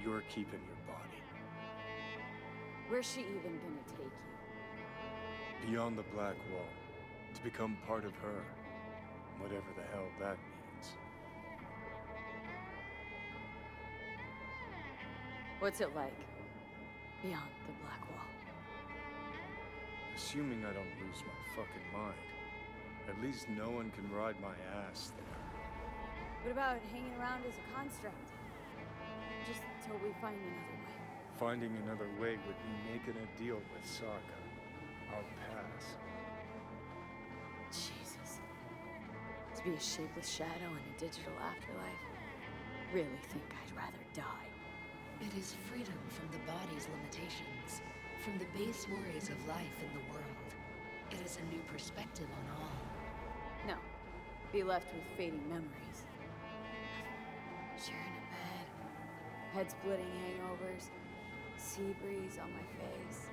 Speaker 2: You're keeping your body.
Speaker 4: Where's she even gonna take you?
Speaker 2: Beyond the Black Wall. To become part of her. Whatever the hell that means.
Speaker 4: What's it like? Beyond the Black Wall.
Speaker 2: Assuming I don't lose my fucking mind. At least no one can ride my ass there.
Speaker 4: What about hanging around as a construct? Just till we find another way.
Speaker 2: Finding another way would be making a deal with Sokka. I'll pass.
Speaker 4: Jesus. To be a shapeless shadow in a digital afterlife. Really think I'd rather die.
Speaker 14: It is freedom from the body's limitations, from the base worries of life in the world. It is a new perspective on all.
Speaker 4: No. Be left with fading memories. Sharing a bed. Head-splitting hangovers. Sea breeze on my face.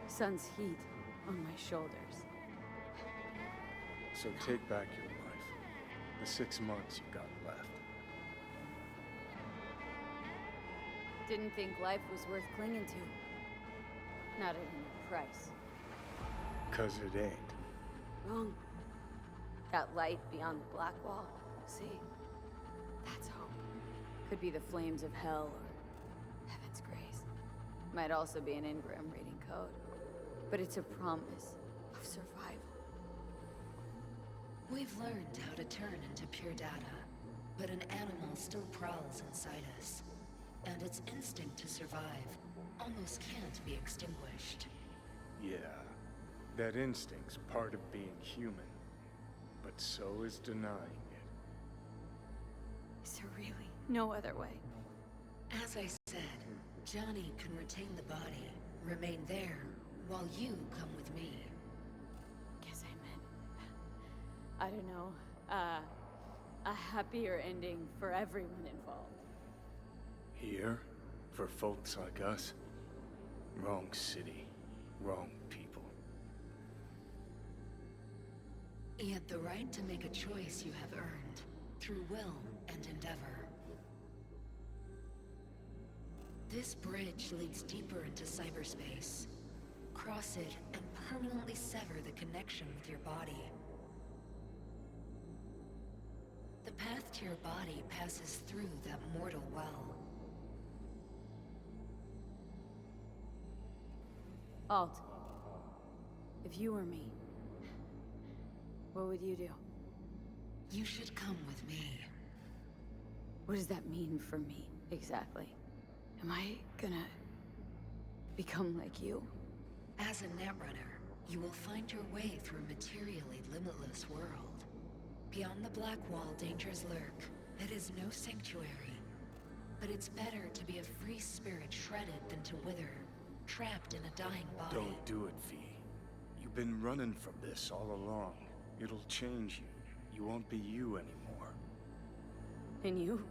Speaker 4: Sun's heat on my shoulders.
Speaker 2: So take back your life. The 6 months you got left.
Speaker 4: Didn't think life was worth clinging to. Not at any price.
Speaker 2: 'Cause it ain't.
Speaker 4: Wrong. That light beyond the Black Wall, see? That's hope. Could be the flames of hell or heaven's grace. Might also be an engram reading code. But it's a promise of survival.
Speaker 14: We've learned how to turn into pure data, but an animal still prowls inside us. And its instinct to survive almost can't be extinguished.
Speaker 2: Yeah. That instinct's part of being human. But so is denying it.
Speaker 4: Is there really no other way?
Speaker 14: As I said, Johnny can retain the body, remain there, while you come with me.
Speaker 4: Guess I meant... I don't know. A happier ending for everyone involved.
Speaker 2: Here? For folks like us? Wrong city. Wrong people.
Speaker 14: Yet the right to make a choice you have earned, through will and endeavor. This bridge leads deeper into cyberspace. Cross it and permanently sever the connection with your body. The path to your body passes through that mortal well.
Speaker 4: Alt, if you were me, what would you do?
Speaker 14: You should come with me.
Speaker 4: What does that mean for me, exactly? Am I gonna become like you?
Speaker 14: As a netrunner, you will find your way through a materially limitless world. Beyond the black wall, dangers lurk. It is no sanctuary. But it's better to be a free spirit shredded than to wither, trapped in a dying body.
Speaker 2: Don't do it, V. You've been running from this all along. It'll change you. You won't be you anymore.
Speaker 4: And you?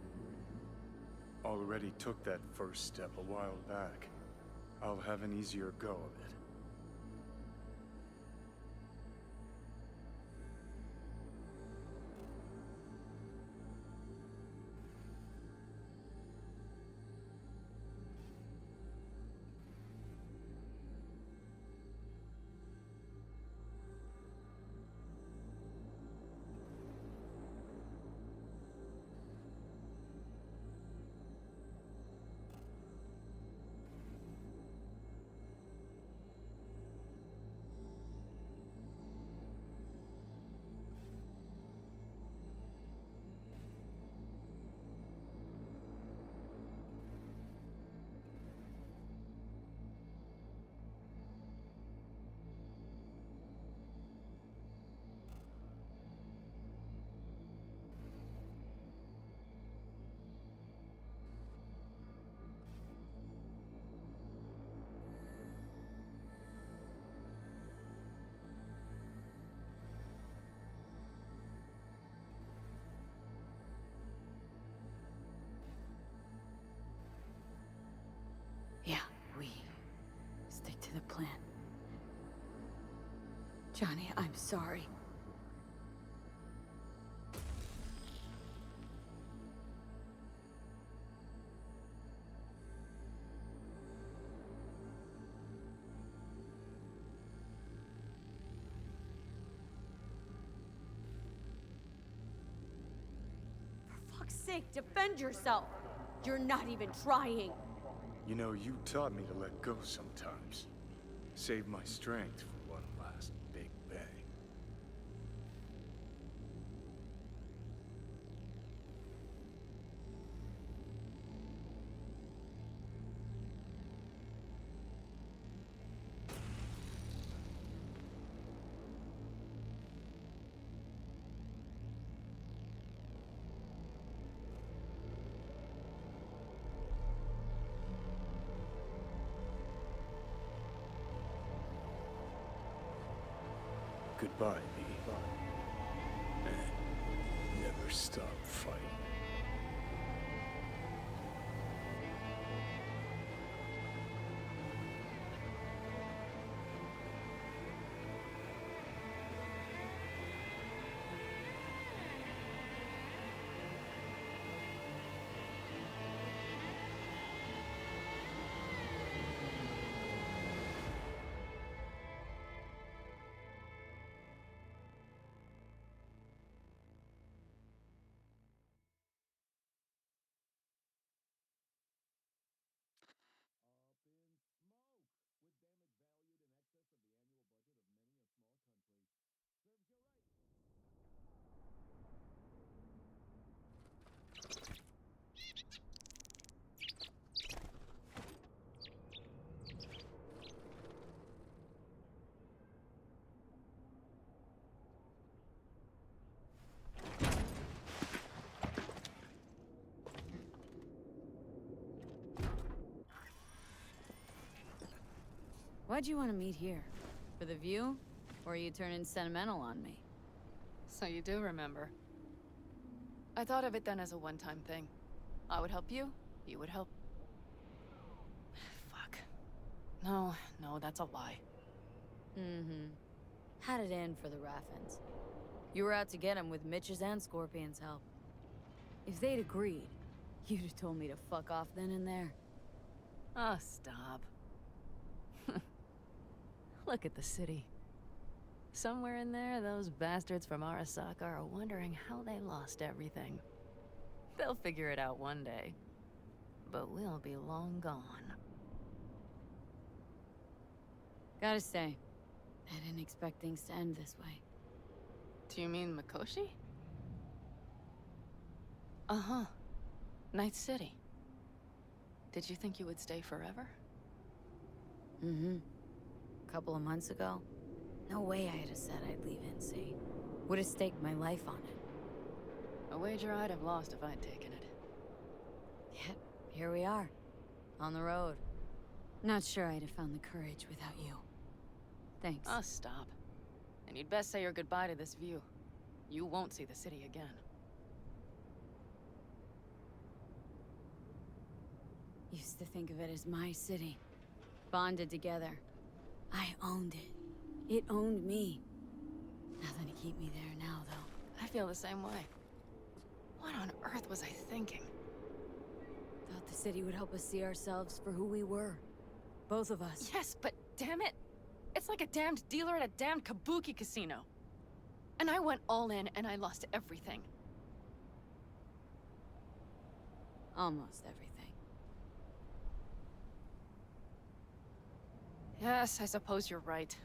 Speaker 2: Already took that first step a while back. I'll have an easier go of it.
Speaker 4: Yeah, we stick to the plan. Johnny, I'm sorry. For fuck's sake, defend yourself! You're not even trying!
Speaker 2: You know, you taught me to let go sometimes. Save my strength for one last big bang. Goodbye, B. And never stop fighting.
Speaker 4: Why'd you want to meet here? For the view? Or are you turning sentimental on me?
Speaker 9: So you do remember. I thought of it then as a one-time thing. I would help you, you would help No, no, that's a lie.
Speaker 4: Mm-hmm. Had it in for the Raffins. You were out to get him with Mitch's and Scorpion's help. If they'd agreed, you'd have told me to fuck off then and there.
Speaker 9: Oh, stop. Look at the city. Somewhere in there, those bastards from Arasaka are wondering how they lost everything. They'll figure it out one day. But we'll be long gone.
Speaker 4: Gotta say, I didn't expect things to end this way.
Speaker 9: Do you mean Mikoshi? Uh-huh. Night City. Did you think you would stay forever?
Speaker 4: Mm-hmm. A couple of months ago, no way I'd have said I'd leave NC. Would have staked my life on it.
Speaker 9: A wager I'd have lost if I'd taken it.
Speaker 4: Yet, here we are. On the road. Not sure I'd have found the courage without you. Thanks.
Speaker 9: Oh, stop. And you'd best say your goodbye to this view. You won't see the city again.
Speaker 4: Used to think of it as my city. Bonded together. I owned it. It owned me. Nothing to keep me there now, though.
Speaker 9: I feel the same way. What on earth was I thinking?
Speaker 4: Thought the city would help us see ourselves for who we were. Both of us.
Speaker 9: Yes, but damn it! It's like a damned dealer at a damned kabuki casino. And I went all in and I lost everything.
Speaker 4: Almost everything.
Speaker 9: Yes, I suppose you're right.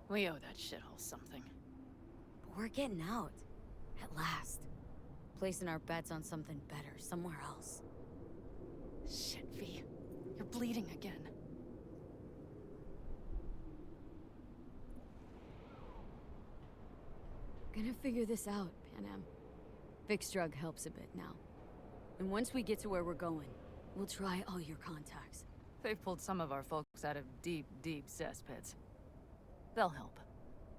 Speaker 9: We owe that shithole something.
Speaker 4: But we're getting out. At last. Placing our bets on something better, somewhere else.
Speaker 9: Shit, V. You're bleeding again.
Speaker 4: Gonna figure this out, Panam. Vic's drug helps a bit now. And once we get to where we're going, we'll try all your contacts.
Speaker 9: They've pulled some of our folks out of deep, deep cesspits. They'll help.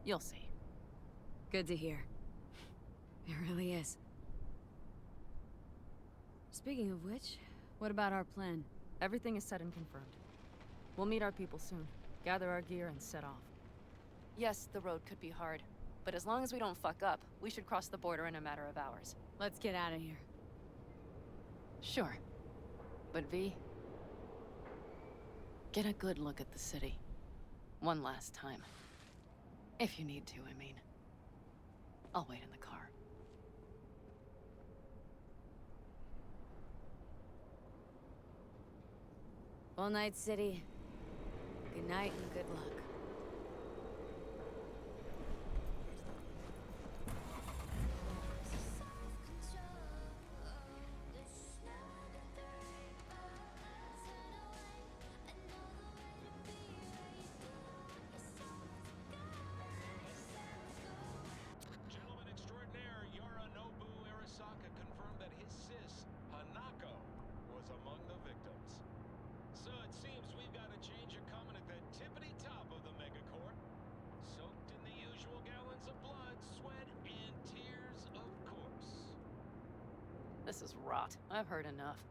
Speaker 9: You'll see.
Speaker 4: Good to hear. It really is. Speaking of which, what about our plan?
Speaker 9: Everything is set and confirmed. We'll meet our people soon, gather our gear, and set off. Yes, the road could be hard, but as long as we don't fuck up, we should cross the border in a matter of hours.
Speaker 4: Let's get out of here.
Speaker 9: Sure. But V, get a good look at the city. One last time. If you need to, I mean. I'll wait in the car.
Speaker 4: Well, Night City. Good night and good luck.
Speaker 15: Gentleman extraordinaire Yorinobu Arasaka confirmed that his sis, Hanako, was among the victims. So it seems we've got a change of coming at the tippity top of the megacorp. Soaked in the usual gallons of blood, sweat, and tears, of course.
Speaker 9: This is rot. I've heard enough.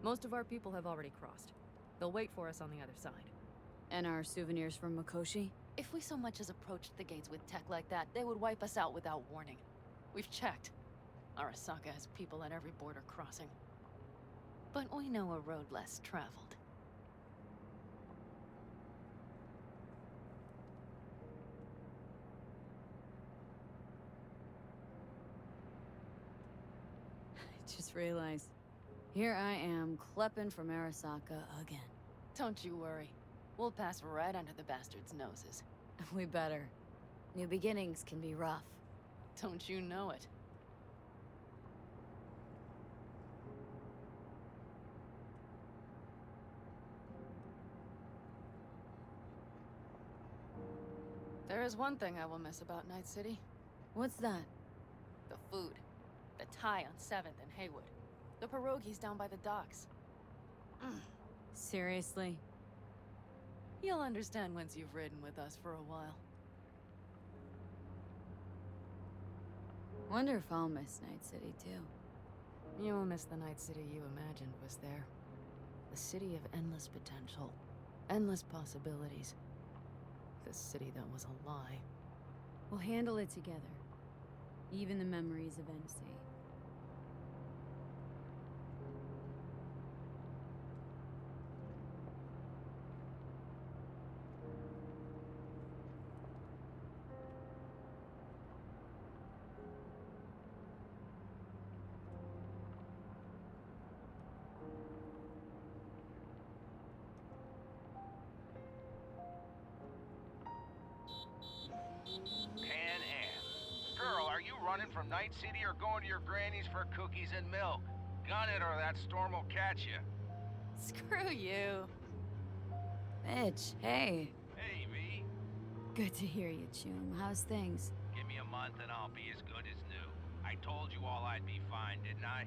Speaker 9: Most of our people have already crossed. They'll wait for us on the other side.
Speaker 4: And our souvenirs from Mikoshi?
Speaker 9: If we so much as approached the gates with tech like that, they would wipe us out without warning. We've checked. Arasaka has people at every border crossing. But we know a road less traveled.
Speaker 4: I just realized. Here I am, klepping from Arasaka again.
Speaker 9: Don't you worry. We'll pass right under the bastards' noses.
Speaker 4: We better. New beginnings can be rough.
Speaker 9: Don't you know it? There is one thing I will miss about Night City.
Speaker 4: What's that?
Speaker 9: The food. The Thai on 7th and Haywood. The pierogies down by the docks.
Speaker 4: Seriously?
Speaker 9: You'll understand once you've ridden with us for a while.
Speaker 4: Wonder if I'll miss Night City too.
Speaker 9: You'll miss the Night City you imagined was there. The city of endless potential, endless possibilities. The city that was a lie.
Speaker 4: We'll handle it together. Even the memories of NC.
Speaker 12: Pan Am. Girl, are you running from Night City or going to your granny's for cookies and milk? Gun it or that storm will catch you.
Speaker 9: Screw you.
Speaker 4: Mitch, hey.
Speaker 12: Hey, V.
Speaker 4: Good to hear you, Chum. How's things?
Speaker 12: Give me a month and I'll be as good as new. I told you all I'd be fine, didn't I?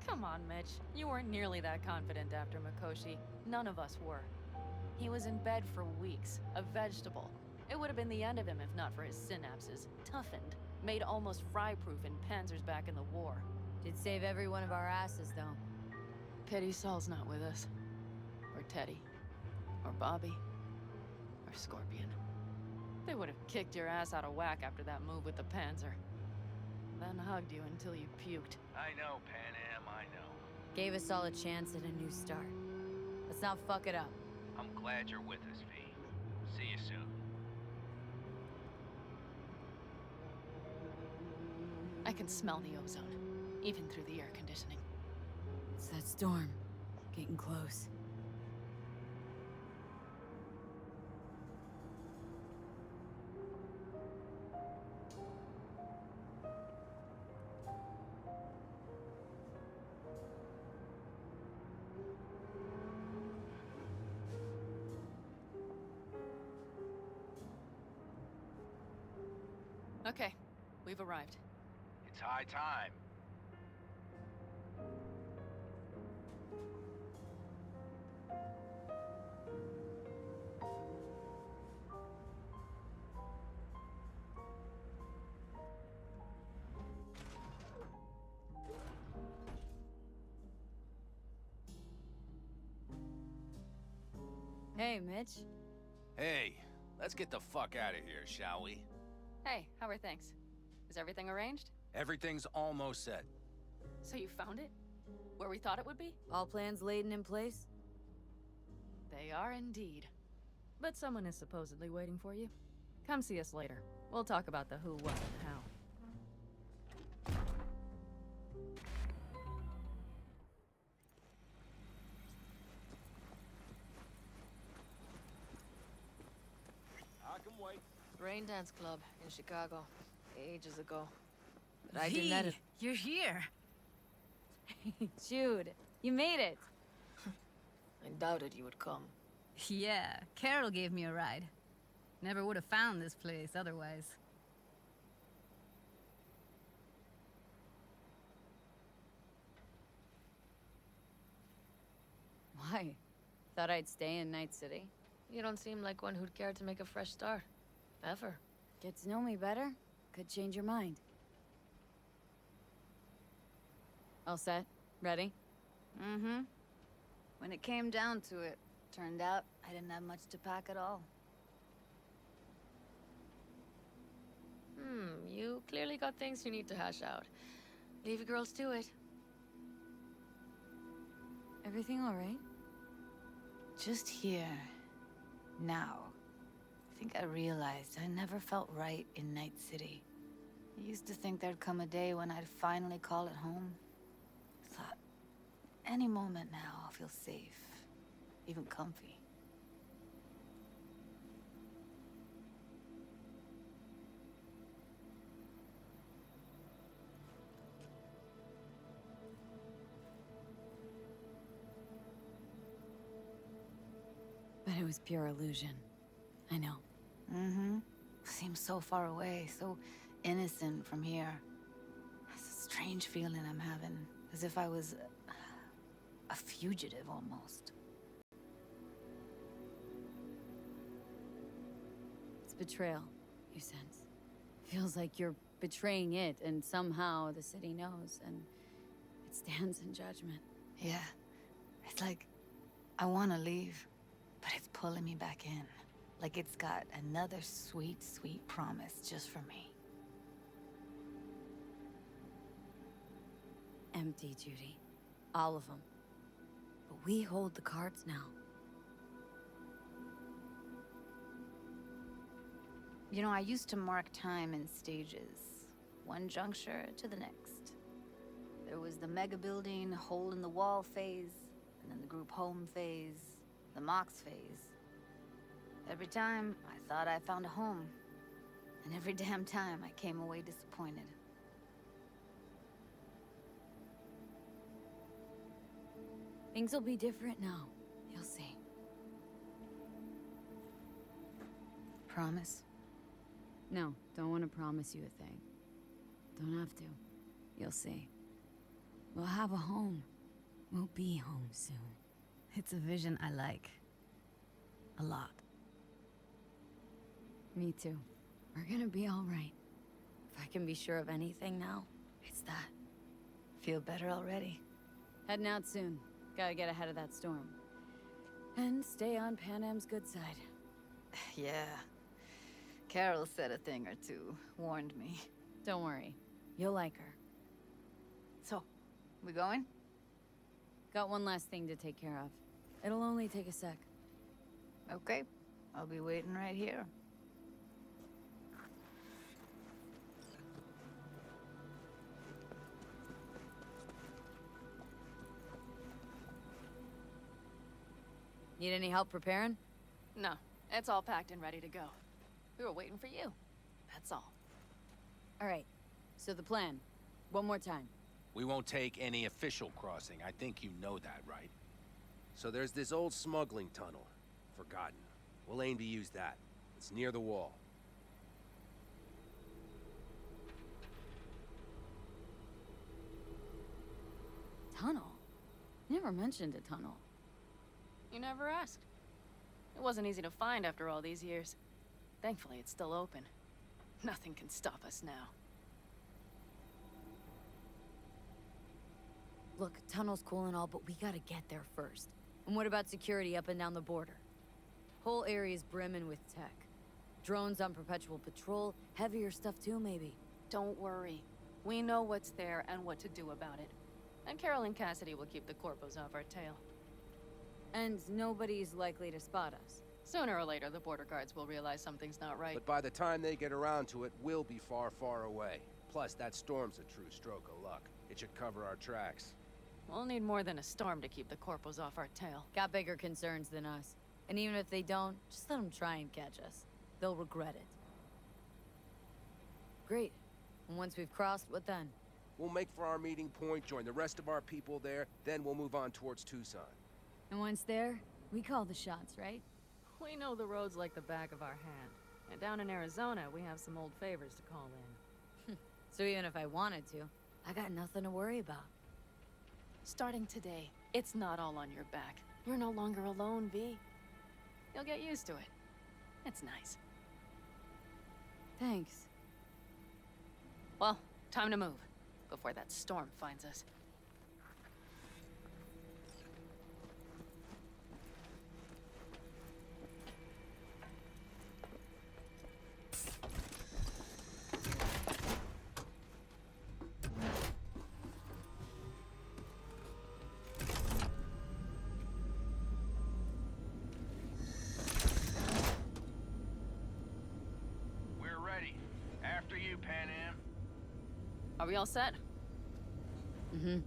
Speaker 9: Come on, Mitch. You weren't nearly that confident after Mikoshi. None of us were. He was in bed for weeks, a vegetable. It would have been the end of him if not for his synapses. Toughened, made almost fry-proof in panzers back in the war.
Speaker 4: Did save every one of our asses, though.
Speaker 9: Pity Saul's not with us. Or Teddy. Or Bobby. Or Scorpion. They would have kicked your ass out of whack after that move with the Panzer. Then hugged you until you puked.
Speaker 12: I know, Pan Am, I know.
Speaker 4: Gave us all a chance at a new start. Let's not fuck it up.
Speaker 12: I'm glad you're with us, V. See you soon.
Speaker 9: I can smell the ozone, even through the air conditioning.
Speaker 4: It's that storm. Getting close.
Speaker 9: Okay, we've arrived.
Speaker 12: It's high time.
Speaker 4: Hey, Mitch.
Speaker 1: Hey, let's get the fuck out of here, shall we?
Speaker 9: Hey, how are things? Is everything arranged?
Speaker 1: Everything's almost set.
Speaker 9: So you found it? Where we thought it would be?
Speaker 4: All plans laid and in place?
Speaker 9: They are indeed. But someone is supposedly waiting for you. Come see us later. We'll talk about the who, what, and how.
Speaker 17: I can wait.
Speaker 19: Rain Dance Club in Chicago, ages ago. But I didn't edit.
Speaker 3: You're here.
Speaker 4: Jude, you made it.
Speaker 19: I doubted you would come.
Speaker 3: Yeah, Carol gave me a ride. Never would have found this place otherwise.
Speaker 4: Why? Thought I'd stay in Night City.
Speaker 19: You don't seem like one who'd care to make a fresh start. Ever.
Speaker 4: Get to know me better? Could change your mind. All set? Ready?
Speaker 3: Mm-hmm. When it came down to it, turned out I didn't have much to pack at all.
Speaker 19: You clearly got things you need to hash out. Leave you girls to it.
Speaker 4: Everything all right?
Speaker 3: Just here. Now. I think I realized I never felt right in Night City. I used to think there'd come a day when I'd finally call it home. Thought, any moment now I'll feel safe. Even comfy.
Speaker 4: But it was pure illusion. I know.
Speaker 3: Mm-hmm. Seems so far away, so innocent from here. It's a strange feeling I'm having. As if I was a fugitive almost.
Speaker 4: betrayal, you sense. Feels like you're betraying it, and somehow the city knows, and it stands in judgment.
Speaker 8: Yeah. It's like I want to leave, but it's pulling me back in. Like it's got another sweet, sweet promise just for me.
Speaker 4: Empty, Judy. All of them. But we hold the cards now.
Speaker 8: You know, I used to mark time in stages, one juncture to the next. There was the mega building, hole in the wall phase, and then the group home phase, the Mox phase. Every time, I thought I found a home. And every damn time, I came away disappointed.
Speaker 4: Things will be different now. You'll see.
Speaker 8: Promise?
Speaker 4: No, don't want to promise you a thing. Don't have to. You'll see. We'll have a home. We'll be home soon.
Speaker 8: It's a vision I like. A lot.
Speaker 4: Me too. We're gonna be all right. If I can be sure of anything now, it's that.
Speaker 8: Feel better already.
Speaker 4: Heading out soon. Gotta get ahead of that storm. And stay on Panam's good side.
Speaker 8: Yeah. Carol said a thing or two, warned me.
Speaker 4: Don't worry. You'll like her.
Speaker 8: So, we going?
Speaker 4: Got one last thing to take care of. It'll only take a sec.
Speaker 8: Okay. I'll be waiting right here.
Speaker 4: Need any help preparing?
Speaker 9: No, it's all packed and ready to go. We were waiting for you. That's all.
Speaker 4: All right. So the plan. One more time.
Speaker 1: We won't take any official crossing. I think you know that, right? So there's this old smuggling tunnel. Forgotten. We'll aim to use that. It's near the wall.
Speaker 4: Tunnel? Never mentioned a tunnel.
Speaker 9: You never asked. It wasn't easy to find after all these years. Thankfully, it's still open. Nothing can stop us now.
Speaker 4: Look, tunnel's cool and all, but we gotta get there first. And what about security up and down the border? Whole area's brimming with tech. Drones on perpetual patrol, heavier stuff too, maybe.
Speaker 9: Don't worry. We know what's there and what to do about it. And Carol and Cassidy will keep the corpos off our tail.
Speaker 4: And nobody's likely to spot us.
Speaker 9: Sooner or later, the border guards will realize something's not right.
Speaker 1: But by the time they get around to it, we'll be far, far away. Plus, that storm's a true stroke of luck. It should cover our tracks.
Speaker 9: We'll need more than a storm to keep the corpos off our tail.
Speaker 4: Got bigger concerns than us. And even if they don't, just let them try and catch us. They'll regret it. Great. And once we've crossed, what then?
Speaker 1: We'll make for our meeting point, join the rest of our people there, then we'll move on towards Tucson.
Speaker 4: And once there, we call the shots, right?
Speaker 9: We know the roads like the back of our hand. And down in Arizona, we have some old favors to call in.
Speaker 4: So even if I wanted to, I got nothing to worry about.
Speaker 9: Starting today, it's not all on your back. You're no longer alone, V. You'll get used to it. It's nice.
Speaker 4: Thanks.
Speaker 9: Well, time to move, before that storm finds us. Are we all set?
Speaker 4: Mm-hmm.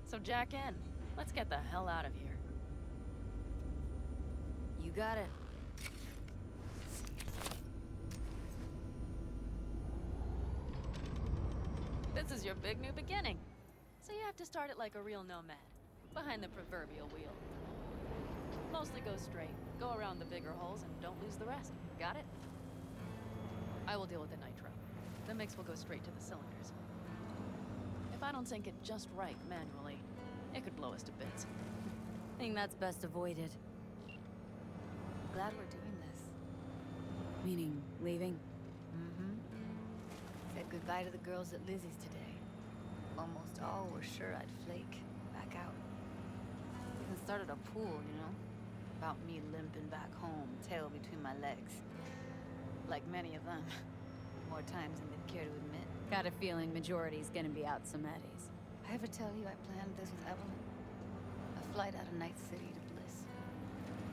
Speaker 9: So jack in. Let's get the hell out of here.
Speaker 4: You got it.
Speaker 9: This is your big new beginning. So you have to start it like a real nomad, behind the proverbial wheel. Mostly go straight, go around the bigger holes, and don't lose the rest. Got it? I will deal with the nitro. The mix will go straight to the cylinders. If I don't sync it just right manually, it could blow us to bits.
Speaker 4: I think that's best avoided.
Speaker 8: Glad we're doing this.
Speaker 4: Meaning, leaving?
Speaker 8: Mm-hmm. Said goodbye to the girls at Lizzie's today. Almost all were sure I'd flake. Back out. Even started a pool, you know? About me limping back home, tail between my legs. Like many of them. More times than they'd care to admit.
Speaker 4: Got a feeling majority's gonna be out some eddies.
Speaker 8: I ever tell you I planned this with Evelyn? A flight out of Night City to Bliss.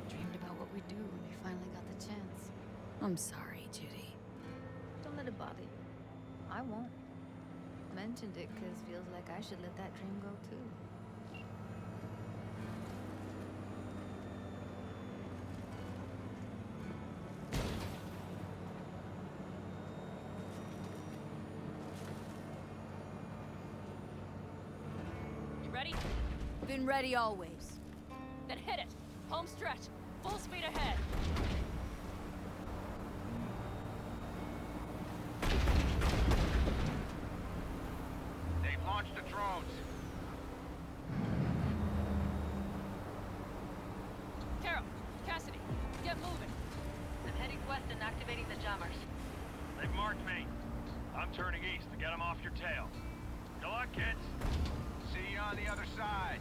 Speaker 8: Dreamed about what we'd do when we finally got the chance.
Speaker 4: I'm sorry, Judy.
Speaker 8: Don't let it bother you. I won't. Mentioned it because feels like I should let that dream go too.
Speaker 9: You ready?
Speaker 4: Been ready always.
Speaker 9: Then hit it! Home stretch! Full speed ahead!
Speaker 12: They've launched the drones.
Speaker 9: Carol, Cassidy, get moving!
Speaker 20: I'm heading west and activating the jammers.
Speaker 12: They've marked me. I'm turning east to get them off your tail. Good luck, kids. See you on the other side.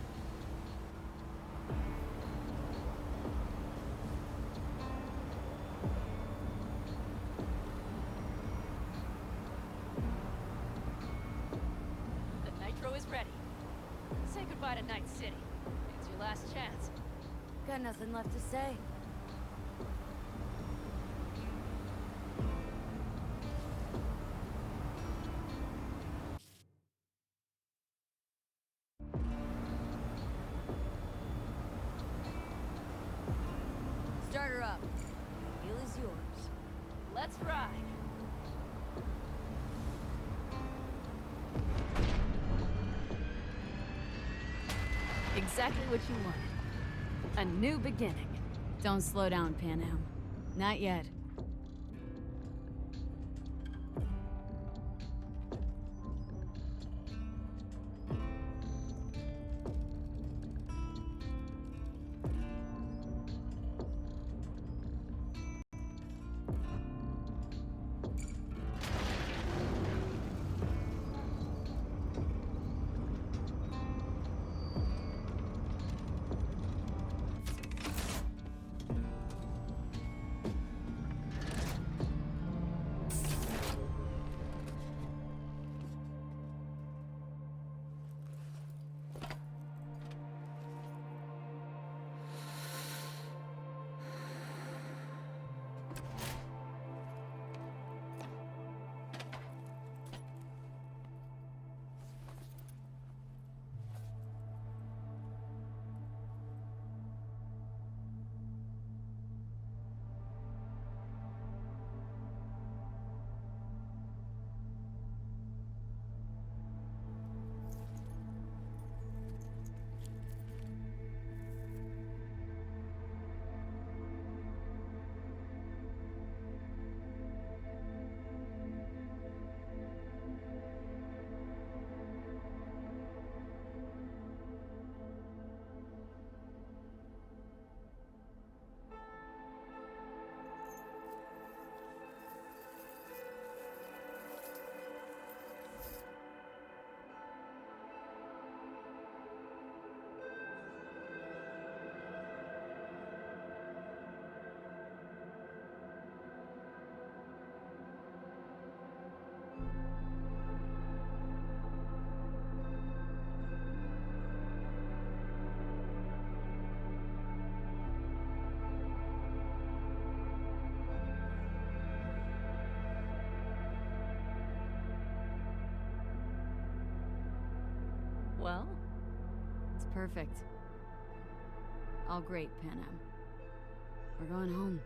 Speaker 9: The nitro is ready. Say goodbye to Night City. It's your last chance.
Speaker 4: Got nothing left to say. Start her up. The wheel is yours.
Speaker 9: Let's ride!
Speaker 4: Exactly what you wanted. A new beginning. Don't slow down, Pan Am. Not yet.
Speaker 9: Well?
Speaker 4: It's perfect. All great, Pan Am. We're going home.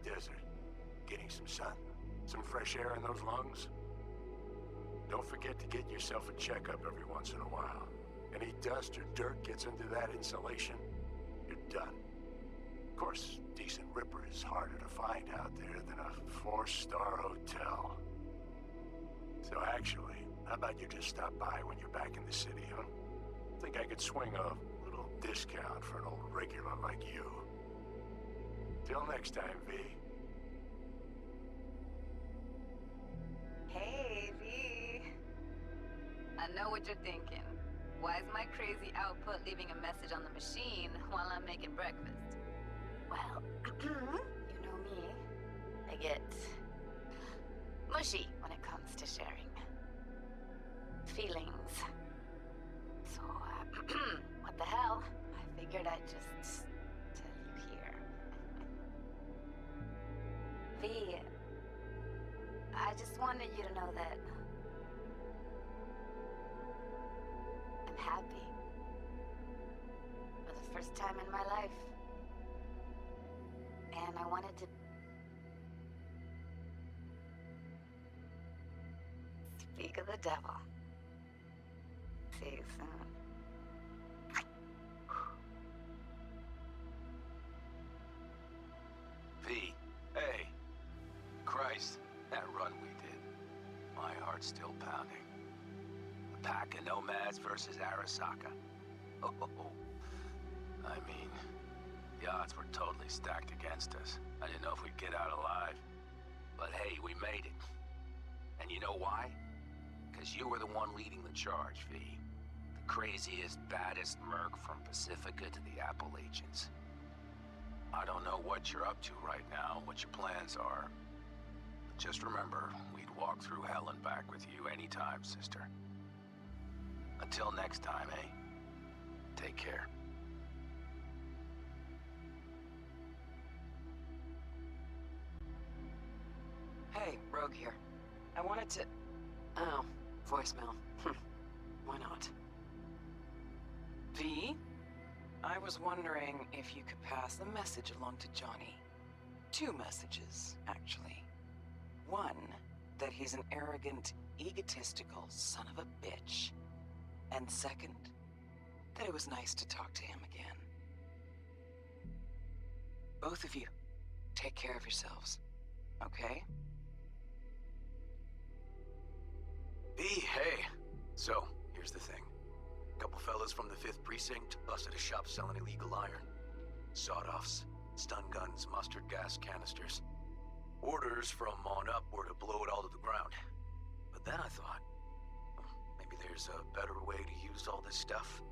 Speaker 6: the desert, getting some sun, some fresh air in those lungs. Don't forget to get yourself a checkup every once in a while. Any dust or dirt gets into that insulation, you're done. Of course, decent ripper is harder to find out there than a 4-star hotel. So actually, how about you just stop by when you're back in the city, huh? Think I could swing a little discount for an old regular like you. Till next time, V.
Speaker 8: Hey, V. I know what you're thinking. Why is my crazy output leaving a message on the machine while I'm making breakfast? Well, you know me. I get mushy when it comes to sharing feelings. So, what the hell? I figured I'd just tell you here. V, I just wanted you to know that I'm happy. For the first time in my life. And I wanted to speak of the devil. See you soon.
Speaker 1: V, hey. Christ, that run we did. My heart's still pounding. A pack of nomads versus Arasaka. Oh, I mean, the odds were totally stacked against us. I didn't know if we'd get out alive. But hey, we made it. And you know why? Because you were the one leading the charge, V. The craziest, baddest merc from Pacifica to the Appalachians. I don't know what you're up to right now, what your plans are. But just remember, we'd walk through hell and back with you anytime, sister. Until next time, eh? Take care.
Speaker 5: Hey, Rogue here. I wanted to... Oh, voicemail. Why not? V? I was wondering if you could pass the message along to Johnny. 2 messages, actually. One, that he's an arrogant, egotistical son of a bitch. And second, that it was nice to talk to him again. Both of you, take care of yourselves, okay?
Speaker 11: B, hey. So, here's the thing. A couple fellas from the 5th Precinct busted a shop selling illegal iron. Sawed-offs, stun guns, mustard gas canisters. Orders from on up were to blow it all to the ground. But then I thought, maybe there's a better way to use all this stuff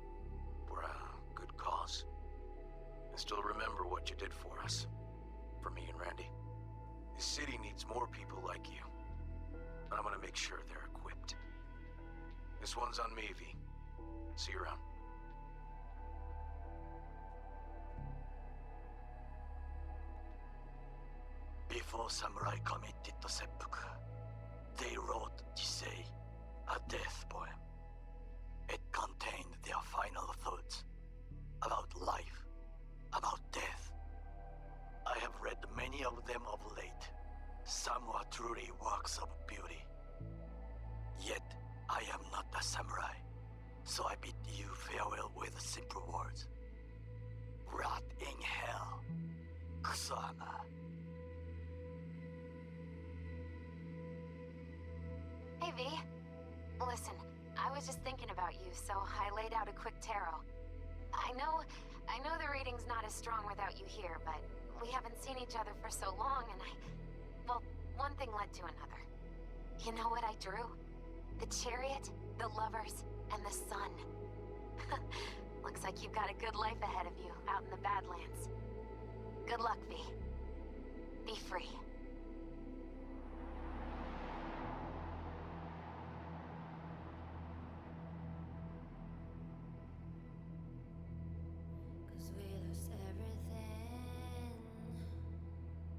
Speaker 11: for a good cause. I still remember what you did for us. For me and Randy. This city needs more people like you. And I'm gonna make sure they're equipped. This one's on me, V. See you around.
Speaker 22: Before samurai committed the seppuku, they wrote Jisei, a death poem. It contained their final thoughts about life, about death. I have read many of them of late. Some were truly works of beauty. Yet, I am not a samurai, so I bid you farewell with simple words. Rot in hell, Kusama.
Speaker 7: Hey, V. Listen, I was just thinking about you, so I laid out a quick tarot. I know the reading's not as strong without you here, but we haven't seen each other for so long, and well, one thing led to another. You know what I drew? The chariot, the lovers, and the sun. Looks like you've got a good life ahead of you out in the Badlands. Good luck, V. Be free.